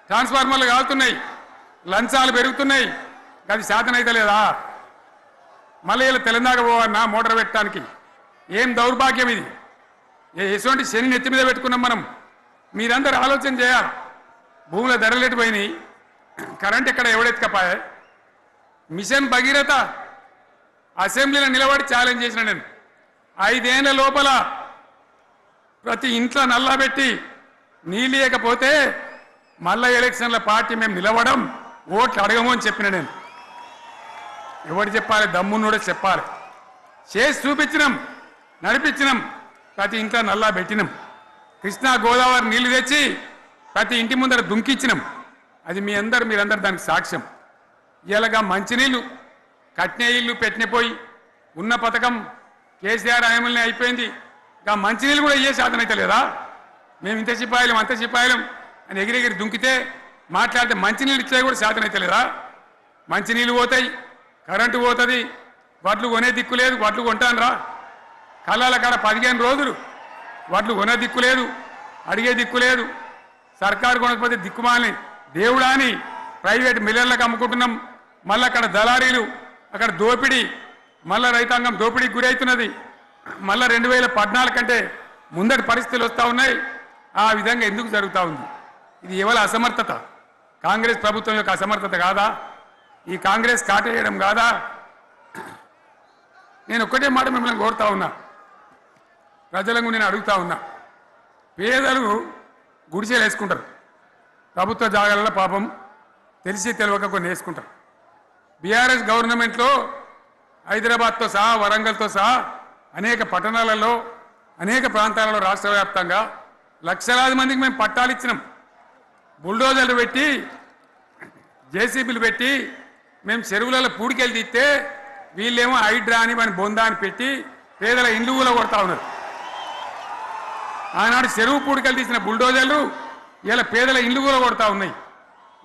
ట్రాన్స్ఫార్మర్లు కాలుతున్నాయి, లంచాలు పెరుగుతున్నాయి. అది శాతం అయితే లేదా? మళ్ళీ ఇలా తెలంగాణ పోవన్నా మోటార్ పెట్టడానికి? ఏం దౌర్భాగ్యం ఇది! ఎటువంటి శని నెత్తి మీద పెట్టుకున్నాం మనం. మీరందరూ ఆలోచన చేయాలి. భూముల ధరలు ఎటుపోయినాయి, కరెంట్ ఎక్కడ ఎవడెత్తుకపోయా? మిషన్ భగీరథ అసెంబ్లీలో నిలబడి ఛాలెంజ్ చేసిన నేను 5 ఏళ్ల లోపల ప్రతి ఇంట్లో నల్లా పెట్టి నీళ్ళు లేకపోతే మళ్ళా ఎలక్షన్ల పార్టీ మేము నిలవడం, ఓట్లు అడగము అని చెప్పిన నేను. ఎవడు చెప్పాలి? దమ్మున్నోడే చెప్పాలి. చేసి చూపించినాం, నడిపించినాం, ప్రతి ఇంట్లో నల్లా పెట్టినాం. కృష్ణా గోదావరి నీళ్లు తెచ్చి ప్రతి ఇంటి ముందర దుంకిచ్చినాం. అది మీరందరూ దానికి సాక్ష్యం. ఇలాగా మంచినీళ్ళు కట్నే ఇల్లు పెట్టిన పోయి ఉన్న పథకం కేసీఆర్ హయాంలోనే అయిపోయింది. ఇంకా మంచినీళ్ళు కూడా ఇయ్యే శాతం అయితే లేదా? మేము ఇంత సిపాయిలం అంత సిపాయిలం అని ఎగిరెగిరి దుంకితే మాట్లాడితే మంచినీళ్ళు ఇచ్చే కూడా శాతం అయితే లేదా? మంచినీళ్ళు పోతాయి, కరెంటు పోతుంది, వడ్లు కొనే దిక్కు లేదు. వడ్లు కొంటాను రా, కళ్ళాల కాడ 15 రోజులు వడ్లు కొనే దిక్కు లేదు, అడిగే దిక్కు లేదు. సర్కారు కొనకపోతే దిక్కుమాలని దేవుడా అని ప్రైవేట్ మిల్లర్లకు అమ్ముకుంటున్నాం. మళ్ళీ అక్కడ దళారీలు, అక్కడ దోపిడీ, మళ్ళీ రైతాంగం దోపిడీకి గురవుతున్నది. మళ్ళీ 2014 కంటే ముందటి పరిస్థితులు వస్తూ ఉన్నాయి. ఆ విధంగా ఎందుకు జరుగుతూ ఉంది? ఇది ఎవరి అసమర్థత? కాంగ్రెస్ ప్రభుత్వం యొక్క అసమర్థత కాదా? ఈ కాంగ్రెస్ కాటేయడం కాదా? నేను ఒక్కటే మాట మిమ్మల్ని కోరుతా ఉన్నా, ప్రజలకు నేను అడుగుతా ఉన్నా. పేదలు గుడిసెలు వేసుకుంటారు, ప్రభుత్వ జాగాలలో పాపం తెలిసి తెలియక కొన్ని వేసుకుంటారు. బీఆర్ఎస్ గవర్నమెంట్లో హైదరాబాద్తో సహా వరంగల్తో సహా అనేక పట్టణాలలో అనేక ప్రాంతాలలో రాష్ట్ర వ్యాప్తంగా లక్షలాది మందికి మేము పట్టాలు ఇచ్చినాం. బుల్డోజర్లు పెట్టి జేసీబీలు పెట్టి మేము చెరువులలో పూడికెళ్ళి తీస్తే వీళ్ళేమో హైడ్రా అని మన బొందా అని పెట్టి పేదల ఇండ్లు కూడా కొడతా ఉన్నారు. ఆనాడు చెరువు పూడికెళ్ళి తీసిన బుల్డోజర్లు ఇలా పేదల ఇండ్లు కూడా కొడతా ఉన్నాయి.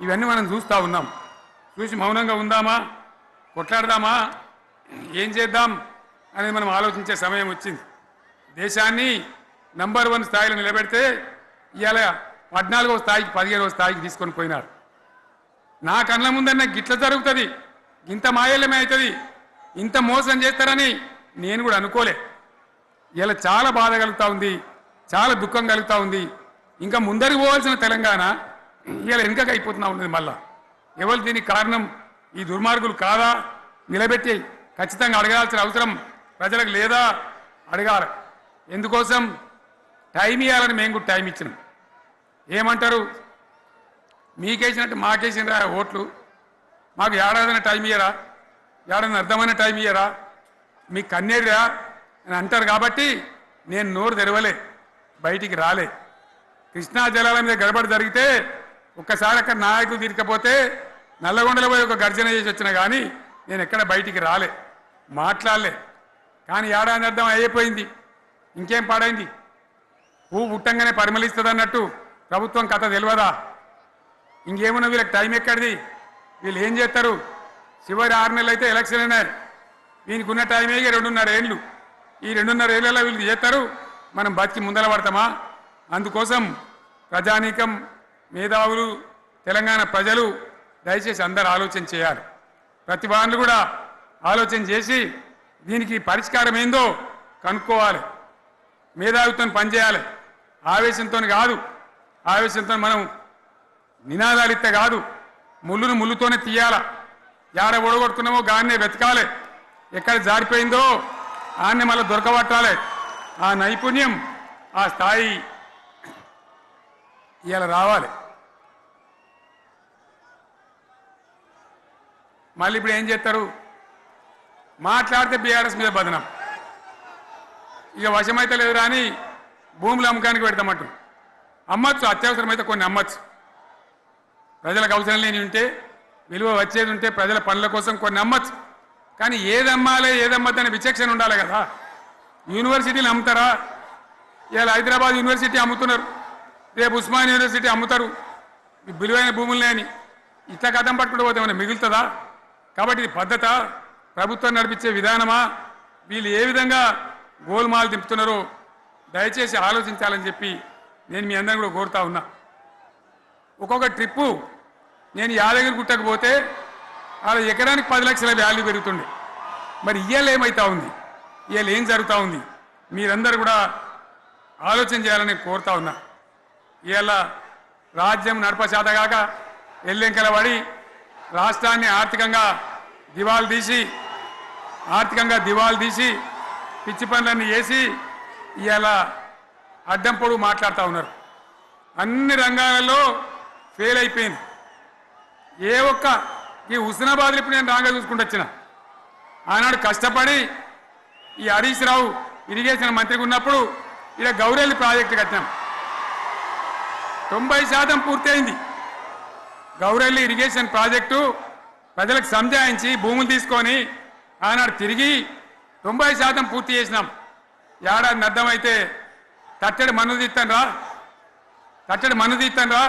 ఇవన్నీ మనం చూస్తూ ఉన్నాం. చూసి మౌనంగా ఉందామా, కొట్లాడదామా, ఏం చేద్దాం అనేది మనం ఆలోచించే సమయం వచ్చింది. దేశాన్ని నంబర్ 1 స్థాయిలో నిలబెడితే ఇవాళ 14వ స్థాయికి 15వ స్థాయికి తీసుకొని పోయినారు. నా కళ్ళ ముందన్న గిట్ల జరుగుతుంది, ఇంత మాయల్యమే అవుతుంది, ఇంత మోసం చేస్తారని నేను కూడా అనుకోలే. ఇలా చాలా బాధ కలుగుతూ ఉంది, చాలా దుఃఖం కలుగుతూ ఉంది. ఇంకా ముందరికి పోవాల్సిన తెలంగాణ ఇలా వెనుకకు అయిపోతున్నా ఉన్నది. మళ్ళా ఎవరు దీనికి కారణం? ఈ దుర్మార్గులు కాదా? నిలబెట్టి ఖచ్చితంగా అడగాల్సిన అవసరం ప్రజలకు లేదా? అడగాలి. ఎందుకోసం? టైం ఇవ్వాలని మేము కూడా టైం ఇచ్చినాం. ఏమంటారు? మీకేసినట్టు మాకేసినరా ఓట్లు, మాకు ఏడాదిన టైం ఇయ్యరా, ఏడాదిన అర్థమైన టైం ఇయ్యరా, మీకు కన్నేరురా అని అంటారు. కాబట్టి నేను నోరు తెరవలే, బయటికి రాలే. కృష్ణా జలాల మీద గడబడి జరిగితే ఒక్కసారి అక్కడ నాయకులు తీరికపోతే నల్లగొండలో పోయి ఒక గర్జన చేసి వచ్చినా కానీ నేను ఎక్కడ బయటికి రాలే, మాట్లాడలే. కానీ ఏడాది అర్థం అయిపోయింది, ఇంకేం పాడైంది? పువ్వు పుట్టంగానే పరిమళిస్తుంది అన్నట్టు ప్రభుత్వం కథ తెలియదా? ఇంకేమన్నా వీళ్ళకి టైం ఎక్కడిది? వీళ్ళు ఏం చేస్తారు? చివరి 6 నెలలు అయితే ఎలక్షన్ అయినారు. వీనికి ఉన్న టైమే 2.5 ఏళ్ళు. ఈ 2.5 ఏళ్ళలో వీళ్ళు చేస్తారు, మనం బతికి ముందర పడతామా? అందుకోసం ప్రజానీకం, మేధావులు, తెలంగాణ ప్రజలు దయచేసి అందరూ ఆలోచన చేయాలి. ప్రతి వాళ్ళు కూడా ఆలోచన చేసి దీనికి పరిష్కారం ఏందో కనుక్కోవాలి. మేధావితో పనిచేయాలి. ఆవేశంతో కాదు. ఆవేశంతో మనం నినాదాలు ఇస్తే కాదు, ముళ్ళును ముళ్ళుతోనే తీయాల. యాడ ఒడగొడుతున్నామో గాన్నే వెతకాలి. ఎక్కడ జారిపోయిందో ఆన్నే మళ్ళీ దొరకబట్టాలి. ఆ నైపుణ్యం, ఆ స్థాయి ఇవాళ రావాలి. మళ్ళీ ఇప్పుడు ఏం చేస్తారు? మాట్లాడితే బీఆర్ఎస్ మీద బదనం. ఇక వశమైతే లేదు రాని భూములు అమ్మకానికి పెడతామంటు. అమ్మచ్చు, అత్యవసరమైతే కొన్ని అమ్మచ్చు. ప్రజలకు అవసరం లేని ఉంటే, విలువ వచ్చేది ఉంటే, ప్రజల పనుల కోసం కొన్ని అమ్మచ్చు. కానీ ఏదమ్మాలి ఏదమ్మద్దని విచక్షణ ఉండాలి కదా. యూనివర్సిటీలు అమ్ముతారా? ఇవాళ హైదరాబాద్ యూనివర్సిటీ అమ్ముతున్నారు, రేపు ఉస్మాన్ యూనివర్సిటీ అమ్ముతారు. విలువైన భూములనే అని ఇట్లా కథం పట్టుకుంటూ పోతే ఏమైనా మిగులుతుందా? కాబట్టి ఇది పద్ధత, ప్రభుత్వం నడిపించే విధానమా? వీళ్ళు ఏ విధంగా గోల్మాల్ దింపుతున్నారో దయచేసి ఆలోచించాలని చెప్పి నేను మీ అందరిని కూడా కోరుతా ఉన్నా. ఒక్కొక్క ట్రిప్పు నేను యాదగిరి గుట్టకు పోతే అలా ఎకరానికి 10 లక్షల వాల్యూ పెరుగుతుండే. మరి ఇవాళ ఏమవుతా ఉంది? ఇవాళ ఏం జరుగుతూ ఉంది? మీరందరూ కూడా ఆలోచన చేయాలని కోరుతా ఉన్నా. ఇవాళ రాజ్యం నడపచేతగాక ఎల్లెంకల పడి రాష్ట్రాన్ని ఆర్థికంగా దివాలు తీసి పిచ్చి పనులన్నీ చేసి ఇవాళ అడ్డం పొడుగు మాట్లాడుతూ ఉన్నారు. అన్ని రంగాలలో ఫెయిల్ అయిపోయింది. ఏ ఒక్క ఈ హుస్నాబాద్లో ఇప్పుడు నేను రాగా చూసుకుంటూ వచ్చిన ఆనాడు కష్టపడి ఈ హరీష్ రావు ఇరిగేషన్ మంత్రిగా ఉన్నప్పుడు ఇక్కడ గౌరెల్లి ప్రాజెక్టు కట్టినాం. 90% పూర్తయింది. గౌరెల్లి ఇరిగేషన్ ప్రాజెక్టు ప్రజలకు సంజాయించి భూములు తీసుకొని ఆనాడు తిరిగి 90% పూర్తి చేసినాం. ఏడాది అర్థమైతే తట్టడి మన్ను తీస్తాను రా.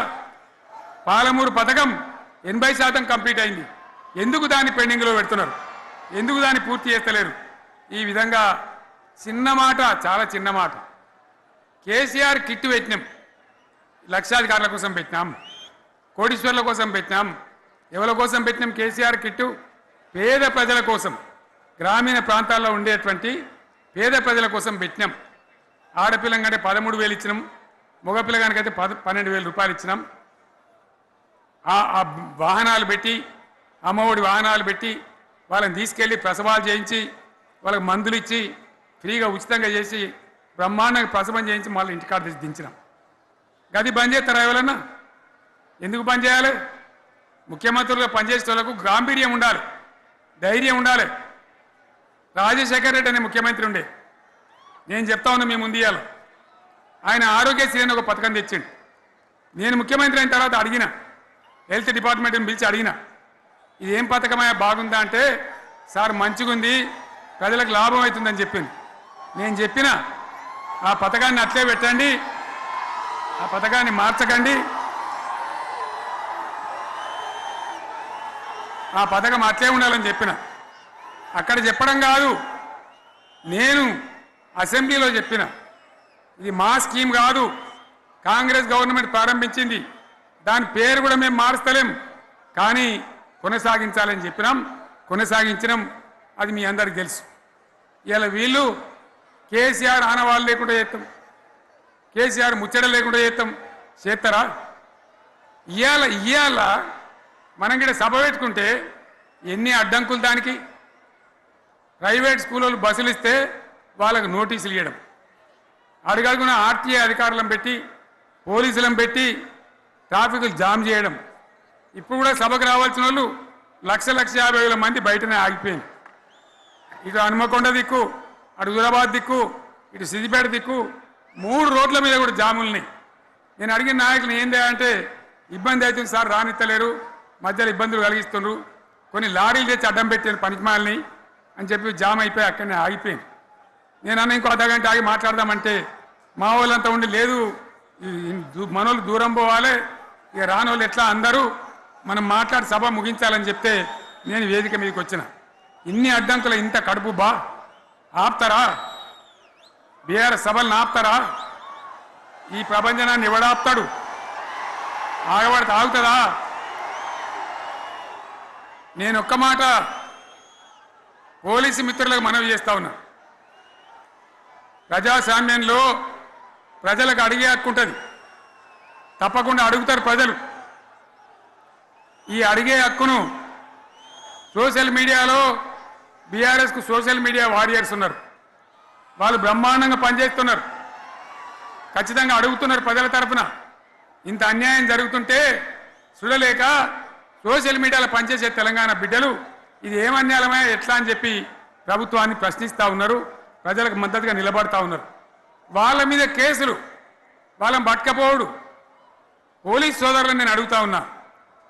పాలమూరు పథకం 80% కంప్లీట్ అయింది. ఎందుకు దాన్ని పెండింగ్లో పెడుతున్నారు? ఎందుకు దాన్ని పూర్తి చేస్తలేరు? ఈ విధంగా చిన్న మాట, చాలా చిన్న మాట. కేసీఆర్ కిట్టు పెట్టినాం, లక్షాధికారుల కోసం పెట్టినాం, కోటీశ్వర్ల కోసం పెట్టినాం. ఎవరి కోసం పెట్టినాం కేసీఆర్ కిట్టు? పేద ప్రజల కోసం, గ్రామీణ ప్రాంతాల్లో ఉండేటువంటి పేద ప్రజల కోసం పెట్టినాం. ఆడపిల్లంటే 13,000 ఇచ్చినాం, మగపిల్లగానికైతే 12,000 రూపాయలు ఇచ్చినాం. ఆ వాహనాలు పెట్టి, అమ్మఒడి వాహనాలు పెట్టి వాళ్ళని తీసుకెళ్ళి ప్రసవాలు చేయించి వాళ్ళకి మందులు ఇచ్చి ఫ్రీగా ఉచితంగా చేసి బ్రహ్మాండంగా ప్రసవం చేయించి మళ్ళీ ఇంటికాడ దించినాం. గది బంద్ చేస్తారా ఎవరన్నా? ఎందుకు బంద్ చేయాలి? ముఖ్యమంత్రులుగా పనిచేసే వాళ్ళకు గాంభీర్యం ఉండాలి, ధైర్యం ఉండాలి. రాజశేఖర రెడ్డి అనే ముఖ్యమంత్రి ఉండే, నేను చెప్తా ఉన్నా మీ ముందు ఇయ్యాల. ఆయన ఆరోగ్యశ్రీ అని ఒక పథకం తెచ్చిండు. నేను ముఖ్యమంత్రి అయిన తర్వాత అడిగిన, హెల్త్ డిపార్ట్మెంట్ని పిలిచి అడిగిన, ఇది ఏం పథకమయ్యా, బాగుందా అంటే, సార్ మంచిగుంది, ప్రజలకు లాభం అవుతుందని చెప్పింది. నేను చెప్పిన ఆ పథకాన్ని అట్లే పెట్టండి, ఆ పథకాన్ని మార్చకండి, ఆ పథకం అట్లే ఉండాలని చెప్పిన. అక్కడ చెప్పడం కాదు, నేను అసెంబ్లీలో చెప్పిన, ఇది మా స్కీమ్ కాదు, కాంగ్రెస్ గవర్నమెంట్ ప్రారంభించింది, దాని పేరు కూడా మేము మారుస్తలేం, కానీ కొనసాగించాలని చెప్పినాం, కొనసాగించినాం. అది మీ అందరికి తెలుసు. ఇలా వీళ్ళు కేసీఆర్ ఆనవాళ్ళు లేకుండా చేస్తాం, కేసీఆర్ ముచ్చట లేకుండా చేస్తారా? ఇవాళ మనం కూడా సభ పెట్టుకుంటే ఎన్ని అడ్డంకులు దానికి. ప్రైవేట్ స్కూళ్ళు బస్సులు ఇస్తే వాళ్ళకు నోటీసులు ఇవ్వడం, అడుగడుగున ఆర్టీఏ అధికారులను పెట్టి, పోలీసులను పెట్టి ట్రాఫిక్లు జామ్ చేయడం. ఇప్పుడు కూడా సభకు రావాల్సిన వాళ్ళు 1,50,000 మంది బయటనే ఆగిపోయింది. ఇటు హనుమకొండ దిక్కు, అటు హుజరాబాద్ దిక్కు, ఇటు సిద్దిపేట దిక్కు 3 రోడ్ల మీద కూడా జాముల్ని. నేను అడిగిన నాయకులు ఏందే అంటే, ఇబ్బంది అవుతుంది సార్, రానిత్తలేరు, మధ్యలో ఇబ్బందులు కలిగిస్తున్నారు, కొన్ని లారీలు తెచ్చి అడ్డం పెట్టాను పనికిమాలని అని చెప్పి జామ్ అయిపోయి అక్కడనే ఆగిపోయింది. నేను అన్న ఇంకో అర్ధగంట ఆగి మాట్లాడదామంటే మా వాళ్ళంతా ఉండి, లేదు మనోళ్ళు దూరం పోవాలి, ఇక రానోళ్ళు ఎట్లా అందరూ మనం మాట్లాడి సభ ముగించాలని చెప్తే నేను వేదిక మీదకి వచ్చిన. ఇన్ని అడ్డంకులు, ఇంత కడుపు ఆపుతారా? బీఆర్ఎస్ సభలను ఆపుతారా? ఈ ప్రపంచనాన్ని ఎవడాపుతాడు? ఆగుతుందా? నేను ఒక్క మాట పోలీసు మిత్రులకు మనవి చేస్తా ఉన్నా. ప్రజాస్వామ్యంలో ప్రజలకు అడిగే హక్కు ఉంటుంది, తప్పకుండా అడుగుతారు ప్రజలు. ఈ అడిగే హక్కును సోషల్ మీడియాలో బీఆర్ఎస్కు సోషల్ మీడియా వారియర్స్ ఉన్నారు, వాళ్ళు బ్రహ్మాండంగా పనిచేస్తున్నారు, ఖచ్చితంగా అడుగుతున్నారు ప్రజల తరఫున. ఇంత అన్యాయం జరుగుతుంటే చూడలేక సోషల్ మీడియాలో పనిచేసే తెలంగాణ బిడ్డలు ఇది ఏమన్యాయమే ఎట్లా అని చెప్పి ప్రభుత్వాన్ని ప్రశ్నిస్తూ ఉన్నారు, ప్రజలకు మద్దతుగా నిలబడతా ఉన్నారు. వాళ్ళ మీద కేసులు, వాళ్ళని పట్టుకపోవడు. పోలీస్ సోదరులను నేను అడుగుతా ఉన్నా,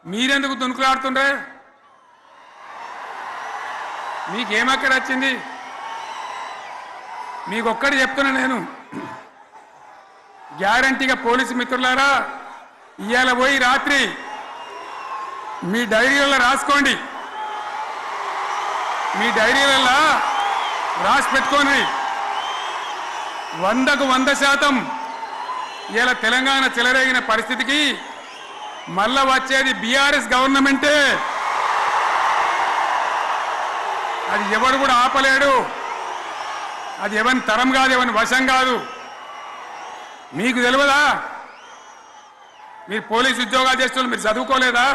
మీరెందుకు దునుకులాడుతుండ్రే? మీకేమక్కడ వచ్చింది? మీకు ఒక్కటి చెప్తున్నా నేను, గ్యారంటీగా పోలీసు మిత్రులారా, ఇవాళ పోయి రాత్రి మీ డైరీలలో రాసుకోండి, మీ డైరీలలో రాసి పెట్టుకోండి. 100కు 100% ఇలా తెలంగాణ చెలరేగిన పరిస్థితికి మళ్ళా వచ్చేది బీఆర్ఎస్ గవర్నమెంటే. అది ఎవడు కూడా ఆపలేడు, అది ఎవరి తరం కాదు, ఎవరి వశం కాదు. మీకు తెలియదా? మీరు పోలీసు ఉద్యోగాలు చేస్తున్నారు, మీరు చదువుకోలేదా?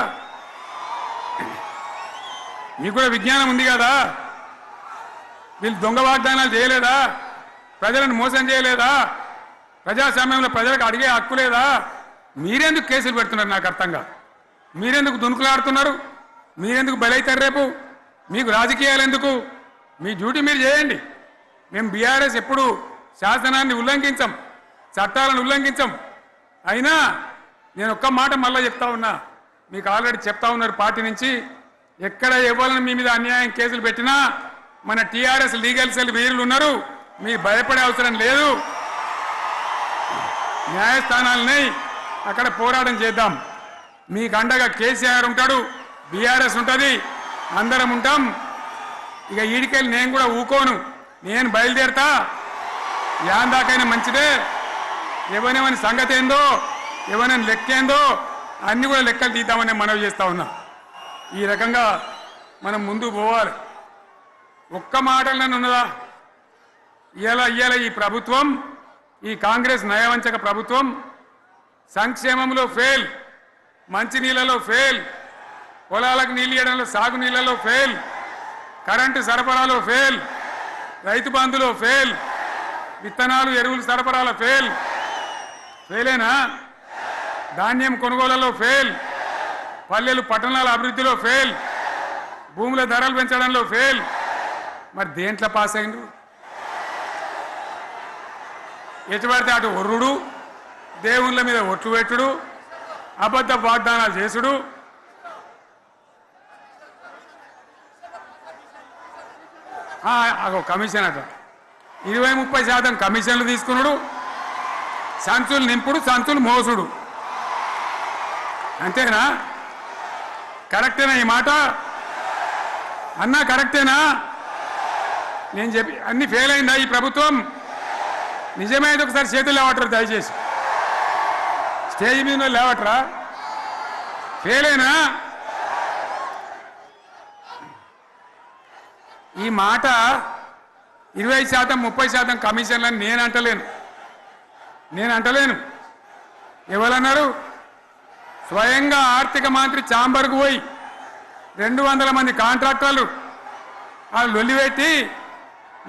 మీకు కూడా విజ్ఞానం ఉంది కదా? వీళ్ళు దొంగ వాగ్దానాలు చేయలేదా? ప్రజలను మోసం చేయలేదా? ప్రజాస్వామ్యంలో ప్రజలకు అడిగే హక్కు లేదా? మీరెందుకు కేసులు పెడుతున్నారు? నాకు అర్థం కాదు. మీరెందుకు దునుకులాడుతున్నారు? మీరెందుకు బలైతారు? రేపు మీకు రాజకీయాలు ఎందుకు? మీ డ్యూటీ మీరు చేయండి. మేము బీఆర్ఎస్ ఎప్పుడు శాసనాన్ని ఉల్లంఘించాం, చట్టాలను ఉల్లంఘించాం. అయినా నేను ఒక్క మాట మళ్ళీ చెప్తా ఉన్నా, మీకు ఆల్రెడీ చెప్తా ఉన్నారు పార్టీ నుంచి, ఎక్కడ ఎవరిని మీ మీద అన్యాయం కేసులు పెట్టినా మన టీఆర్ఎస్ లీగల్ సెల్ వీరులు ఉన్నారు, మీ భయపడే అవసరం లేదు. న్యాయస్థానాలని అక్కడ పోరాటం చేద్దాం. మీకు అండగా కేసీఆర్ ఉంటాడు, బీఆర్ఎస్ ఉంటుంది, అందరం ఉంటాం. ఇక ఈడికెళ్ళి నేను కూడా ఊకోను, నేను బయలుదేరతా. యాందాకైనా మంచిదే. ఎవరెవరి సంగతి ఏందో, ఎవరైనా లెక్కేందో అన్ని కూడా లెక్కలు తీద్దామని మనవి చేస్తా ఉన్నా. ఈ రకంగా మనం ముందుకు పోవాలి. ఒక్క మాటలను ఉన్నదా? ఇవాళ ఈ ప్రభుత్వం, ఈ కాంగ్రెస్ నయవంచక ప్రభుత్వం సంక్షేమంలో ఫెయిల్, మంచినీళ్ళలో ఫెయిల్, పొలాలకు నీళ్ళు ఇవ్వడంలో, సాగు నీళ్ళలో ఫెయిల్, కరెంటు సరఫరాలో ఫెయిల్, రైతు బంధులో ఫెయిల్, విత్తనాలు ఎరువులు సరఫరాలో ఫెయిలేనా? ధాన్యం కొనుగోళ్లలో ఫెయిల్, పల్లెలు పట్టణాల అభివృద్ధిలో ఫెయిల్, భూముల ధరలు పెంచడంలో ఫెయిల్. మరి దేంట్లో పాస్ అయిండు? ఎటుపడితే అటు ఒర్రుడు, దేవుళ్ళ మీద ఒట్లు పెట్టుడు, అబద్ధ వాగ్దానాలు చేసుడు. కమిషన్ అట 20-30% కమిషన్లు తీసుకున్నాడు, సంచులు నింపుడు, సంచులు మోసుడు. అంతేనా? కరెక్టేనా ఈ మాట? అన్నా కరెక్టేనా? నేను చెప్పి అన్ని ఫెయిల్ అయిందా ఈ ప్రభుత్వం? నిజమైతే ఒకసారి చేతులు లేవటరు దయచేసి, స్టేజ్ మీద లేవటరా? ఫెయిలేనా? ఈ మాట 20%-30% కమిషన్లని నేను అంటలేను. ఎవరన్నారు? స్వయంగా ఆర్థిక మంత్రి ఛాంబర్కు పోయి 200 మంది కాంట్రాక్టర్లు వాళ్ళు లొల్లిపెట్టి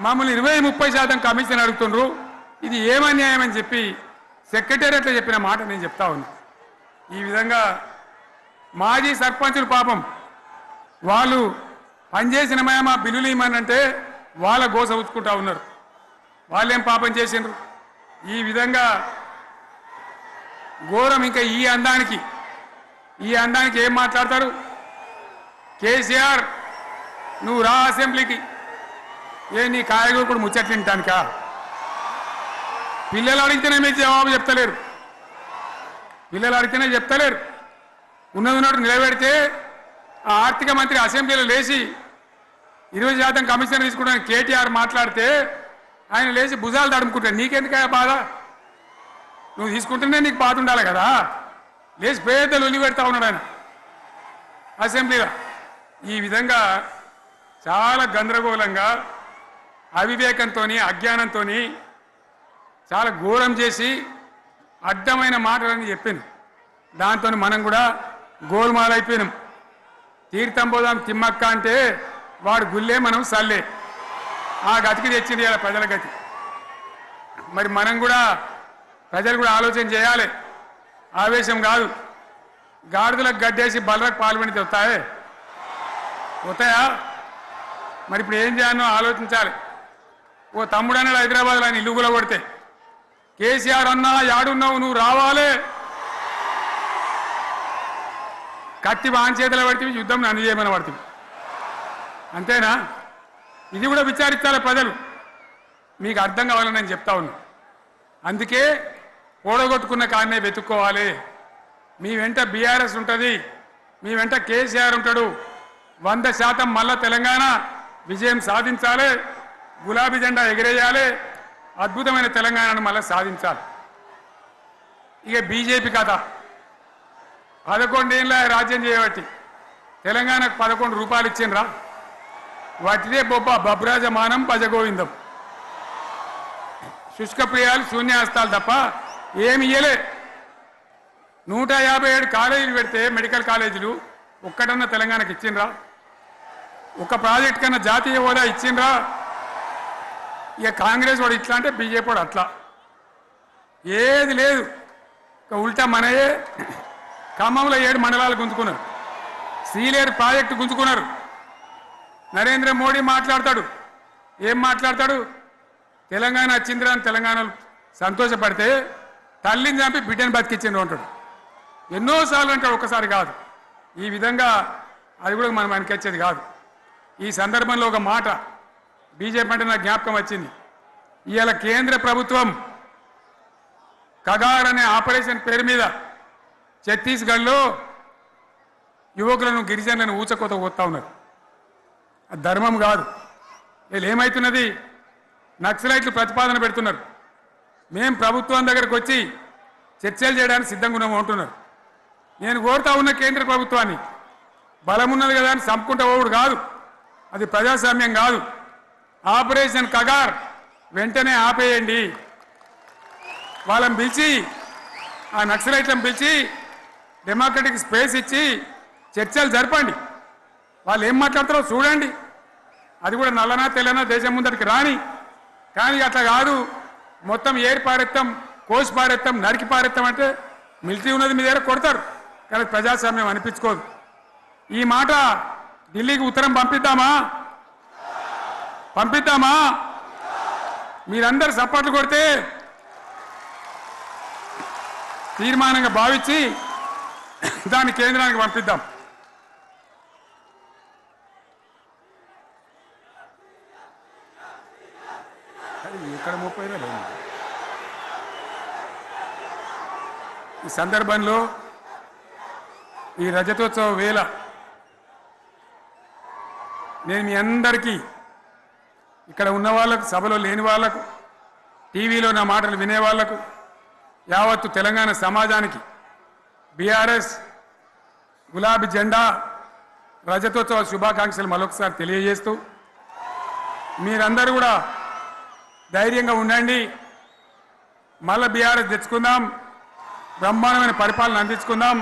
మమ్మల్ని 20-30% కమిషన్ అడుగుతుండ్రు, ఇది ఏమన్యాయం అని చెప్పి సెక్రటేరియట్లో చెప్పిన మాట నేను చెప్తా ఉన్నా. ఈ విధంగా మాజీ సర్పంచులు పాపం వాళ్ళు పనిచేసిన మా బిల్లులు ఇవ్వమనంటే వాళ్ళ గోస ఉంచుకుంటా ఉన్నారు. వాళ్ళేం పాపం చేసిండ్రు? ఈ విధంగా ఘోరం. ఇంకా ఈ అందానికి ఏం మాట్లాడతారు? కేసీఆర్ నువ్వు రా అసెంబ్లీకి, నీ కాయగూరకుడు ముచ్చట్లు తింటానికా? పిల్లలు అడిగితేనే మీకు జవాబు చెప్తలేరు, ఉన్నట్టు నిలబెడితే ఆ ఆర్థిక మంత్రి అసెంబ్లీలో లేచి 20% కమిషన్ తీసుకోవడానికి కేటీఆర్ మాట్లాడితే ఆయన లేచి భుజాలు తడుముకుంటాడు. నీకెందుకయ్యా బాధ? నువ్వు తీసుకుంటేనే నీకు బాధ ఉండాలి కదా. లేచి పేదలు ఉల్లి పెడతా ఉన్నాడు ఆయన అసెంబ్లీలో. ఈ విధంగా చాలా గందరగోళంగా అవివేకంతో అజ్ఞానంతో చాలా ఘోరం చేసి అడ్డమైన మాటలని చెప్పింది. దాంతో మనం కూడా గోల్మాలైపోయినాం. తీర్థం పోదాం తిమ్మక్క అంటే వాడు గుల్లే మనం సల్లే. ఆ గతికి తెచ్చింది ఇలా ప్రజల గతి. మరి మనం కూడా ప్రజలు కూడా ఆలోచన చేయాలి. ఆవేశం కాదు. గాడిదలకు గడ్డేసి బలరకు పాల్పడితే వస్తాయా? మరి ఇప్పుడు ఏం చేయాలో ఆలోచించాలి. ఓ తమ్ముడు అన్నాడు హైదరాబాద్లో ఆయన ఇల్లు కూడా కొడితే, కేసీఆర్ అన్నా యాడున్నావు నువ్వు రావాలి, కత్తి వాంచేతలు పడితే యుద్ధం నన్ను చేయమని పడుతుంది. అంతేనా? ఇది కూడా విచారించాలి ప్రజలు. మీకు అర్థం కావాలని నేను చెప్తా ఉన్నా. అందుకే ఓడగొట్టుకున్న కాడనే వెతుక్కోవాలి. మీ వెంట బీఆర్ఎస్ ఉంటుంది, మీ వెంట కేసీఆర్ ఉంటాడు. 100% మళ్ళా తెలంగాణ విజయం సాధించాలి, గులాబీ జెండా ఎగిరేయాలి, అద్భుతమైన తెలంగాణను మళ్ళీ సాధించాలి. ఇక బీజేపీ కథ 11 ఏళ్ళ రాజ్యం చేయబట్టి తెలంగాణకు 11 రూపాయలు ఇచ్చిండ్రా? వాటిదే బబ్రాజమానం భజగోవిందం, శుష్కప్రియాలు శూన్యాస్తాలు తప్ప ఏమి ఇయ్యలే. 157 కాలేజీలు పెడితే మెడికల్ కాలేజీలు ఒక్కటన్నా తెలంగాణకు ఇచ్చిండ్రా? ఒక ప్రాజెక్ట్ కన్నా జాతీయ హోదా ఇచ్చిండ్రా? ఇక కాంగ్రెస్ వాడు ఇట్లా అంటే బీజేపీ వాడు అట్లా, ఏది లేదు. ఇక ఉల్టా మనయే ఖమ్మంలో 7 మండలాలు గుంజుకున్నారు, సీలేరు ప్రాజెక్టు గుంజుకున్నారు. నరేంద్ర మోడీ మాట్లాడతాడు, ఏం మాట్లాడతాడు? తెలంగాణ వచ్చిందిరా అని తెలంగాణలో సంతోషపడితే తల్లిని చంపి బిడ్డను బతికించిండు అంటాడు. ఎన్నోసార్లు అంటాడు, ఒక్కసారి కాదు. ఈ విధంగా అది కూడా మనం వెనకొచ్చేది కాదు. ఈ సందర్భంలో ఒక మాట బీజేపీ అంటే నాకు జ్ఞాపకం వచ్చింది. ఇవాళ కేంద్ర ప్రభుత్వం కగార్ అనే ఆపరేషన్ పేరు మీద ఛత్తీస్గఢ్లో యువకులను గిరిజనులను ఊచకోత పోతా ఉన్నారు. అది ధర్మం కాదు. వీళ్ళు ఏమవుతున్నది? నక్సలైట్లు ప్రతిపాదన పెడుతున్నారు. మేము ప్రభుత్వం దగ్గరకు వచ్చి చర్చలు చేయడానికి సిద్ధంగా ఉన్నాము అంటున్నారు. నేను కోరుతా ఉన్న కేంద్ర ప్రభుత్వాన్ని, బలమున్నది కదా అని చంపుకుంటా పోవుడు కాదు, అది ప్రజాస్వామ్యం కాదు. ఆపరేషన్ కగార్ వెంటనే ఆపేయండి. వాళ్ళని పిలిచి, ఆ నక్సలైట్లను పిలిచి డెమోక్రటిక్ స్పేస్ ఇచ్చి చర్చలు జరపండి. వాళ్ళు ఏం మాట్లాడతారో చూడండి. అది కూడా నల్లనా తెల్లనా దేశం ముందరికి రాని. కానీ అట్లా కాదు, మొత్తం ఏరి పారెత్తాం, కోసి పారెత్తాం, నరికి పారెత్తాం అంటే మిలిటరీ ఉన్నది మీ దగ్గర కొడతారు. కానీ ప్రజాస్వామ్యం అనిపించుకోదు. ఈ మాట ఢిల్లీకి ఉత్తరం పంపిద్దామా? మీరందరూ సపోర్ట్లు కొడితే తీర్మానంగా భావించి దాన్ని కేంద్రానికి పంపిద్దాం. ఇక్కడ 30 లేదు. ఈ సందర్భంలో ఈ రజతోత్సవ వేళ నేను మీ అందరికీ, ఇక్కడ ఉన్న వాళ్ళకు, సభలో లేని వాళ్లకు, టీవీలో నా మాటలు వినే వాళ్లకు, యావత్తు తెలంగాణ సమాజానికి బీఆర్ఎస్ గులాబీ జెండా రజతోత్సవ శుభాకాంక్షలు మరొకసారి తెలియజేస్తూ, మీరందరూ కూడా ధైర్యంగా ఉండండి. మళ్ళీ బీఆర్ఎస్ తెచ్చుకుందాం, బ్రహ్మాండమైన పరిపాలన అందించుకుందాం.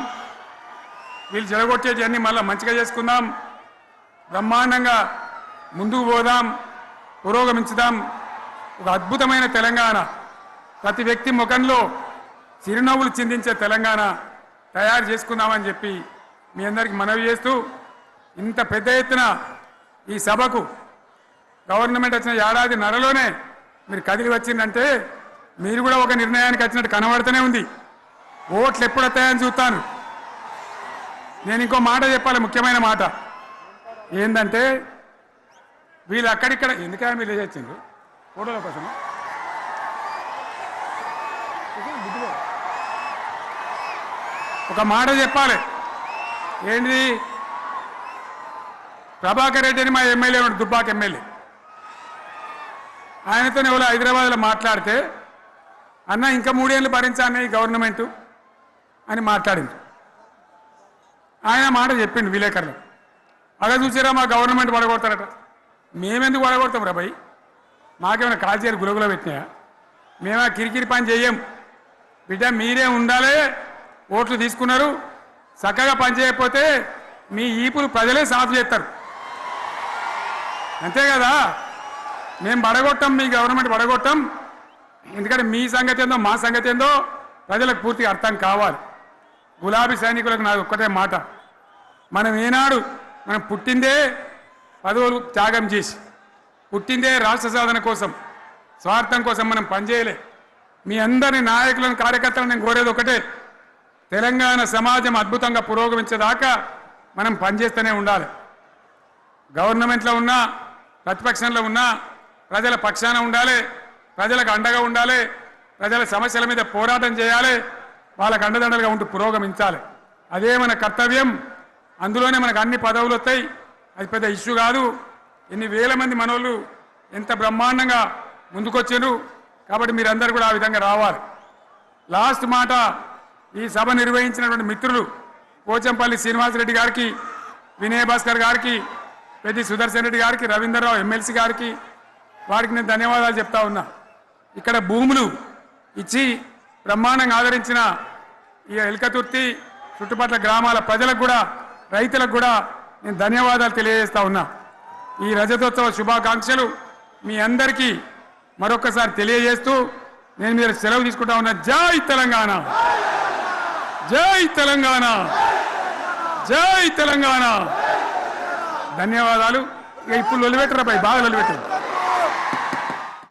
వీళ్ళు జరగొట్టేటివన్నీ మళ్ళీ మంచిగా చేసుకుందాం, బ్రహ్మాండంగా ముందుకు పోదాం, పురోగమించుదాం. ఒక అద్భుతమైన తెలంగాణ, ప్రతి వ్యక్తి ముఖంలో చిరునవ్వులు చిందించే తెలంగాణ తయారు చేసుకుందామని చెప్పి మీ అందరికీ మనవి చేస్తూ, ఇంత పెద్ద ఎత్తున ఈ సభకు గవర్నమెంట్ వచ్చిన ఏడాది నరలోనే మీరు కదిలి వచ్చిందంటే మీరు కూడా ఒక నిర్ణయానికి వచ్చినట్టు కనబడుతూనే ఉంది. ఓట్లు ఎప్పుడు వస్తాయని చూస్తాను. నేను ఇంకో మాట చెప్పాలి, ముఖ్యమైన మాట ఏంటంటే, వీళ్ళు అక్కడిక్కడ ఎందుకైనా మీరు లేచొచ్చిండ్రు ఫోటోల కోసం. ఒక మాట చెప్పాలి, ఏంటిది? ప్రభాకర్ రెడ్డి అని మా ఎమ్మెల్యే ఉన్నాడు, దుబ్బాక ఎమ్మెల్యే. ఆయనతో ఎవరో హైదరాబాద్లో మాట్లాడితే, అన్న ఇంకా 3 ఏళ్ళు భరించానే ఈ గవర్నమెంటు అని మాట్లాడింది. ఆయన మాట చెప్పిండు విలేకరులు. అలా చూసారా మా గవర్నమెంట్ పడగొడతారట. మేమెందుకు పడగొడతాం రా భయ్? మాకేమైనా కాల్చేరు గులగుల పెట్టినాయా? మేమా కిరికిరి పని చెయ్యం బిడ్డ. మీరే ఉండాలి. ఓట్లు తీసుకున్నారు, చక్కగా పని చేయకపోతే మీ ఈపులు ప్రజలే సాఫ్ చేస్తారు. అంతే కదా? మేము పడగొట్టాం, మీ గవర్నమెంట్ పడగొట్టాం. ఎందుకంటే మీ సంగతి ఏందో మా సంగతి ఏందో ప్రజలకు పూర్తిగా అర్థం కావాలి. గులాబీ సైనికులకు నాకు ఒక్కటే మాట, మనం ఏనాడు మనం పుట్టిందే పదవులు త్యాగం చేసి, పుట్టిందే రాష్ట్ర సాధన కోసం, స్వార్థం కోసం మనం పనిచేయలే. మీ అందరి నాయకులను కార్యకర్తలను నేను కోరేది ఒకటే, తెలంగాణ సమాజం అద్భుతంగా పురోగమించేదాకా మనం పనిచేస్తూనే ఉండాలి. గవర్నమెంట్లో ఉన్నా ప్రతిపక్షంలో ఉన్నా ప్రజల పక్షాన ఉండాలి, ప్రజలకు అండగా ఉండాలి, ప్రజల సమస్యల మీద పోరాటం చేయాలి, వాళ్ళకు అండదండలుగా ఉంటూ పురోగమించాలి. అదే మన కర్తవ్యం. అందులోనే మనకు అన్ని పదవులు వస్తాయి. అది పెద్ద ఇష్యూ కాదు. ఎన్ని వేల మంది మనోళ్ళు ఎంత బ్రహ్మాండంగా ముందుకొచ్చారు. కాబట్టి మీరందరూ కూడా ఆ విధంగా రావాలి. లాస్ట్ మాట, ఈ సభ నిర్వహించినటువంటి మిత్రులు పోచంపల్లి శ్రీనివాసరెడ్డి గారికి, వినయ్ భాస్కర్ గారికి, పెద్ది సుదర్శన్ రెడ్డి గారికి, రవీంద్రరావు ఎమ్మెల్సీ గారికి, వారికి నేను ధన్యవాదాలు చెప్తా ఉన్నా. ఇక్కడ భూములు ఇచ్చి బ్రహ్మాండంగా ఆదరించిన ఈ ఎల్కతుర్తి చుట్టుపక్కల గ్రామాల ప్రజలకు కూడా, రైతులకు కూడా నేను ధన్యవాదాలు తెలియజేస్తా ఉన్నా. ఈ రజతోత్సవ శుభాకాంక్షలు మీ అందరికీ మరొకసారి తెలియజేస్తూ నేను మీరు సెలవు తీసుకుంటా ఉన్నా. జై తెలంగాణ, జై తెలంగాణ, జై తెలంగాణ. ధన్యవాదాలు. ఇప్పుడు లొలిపెట్టరా బాగా లొలిపెట్టారు.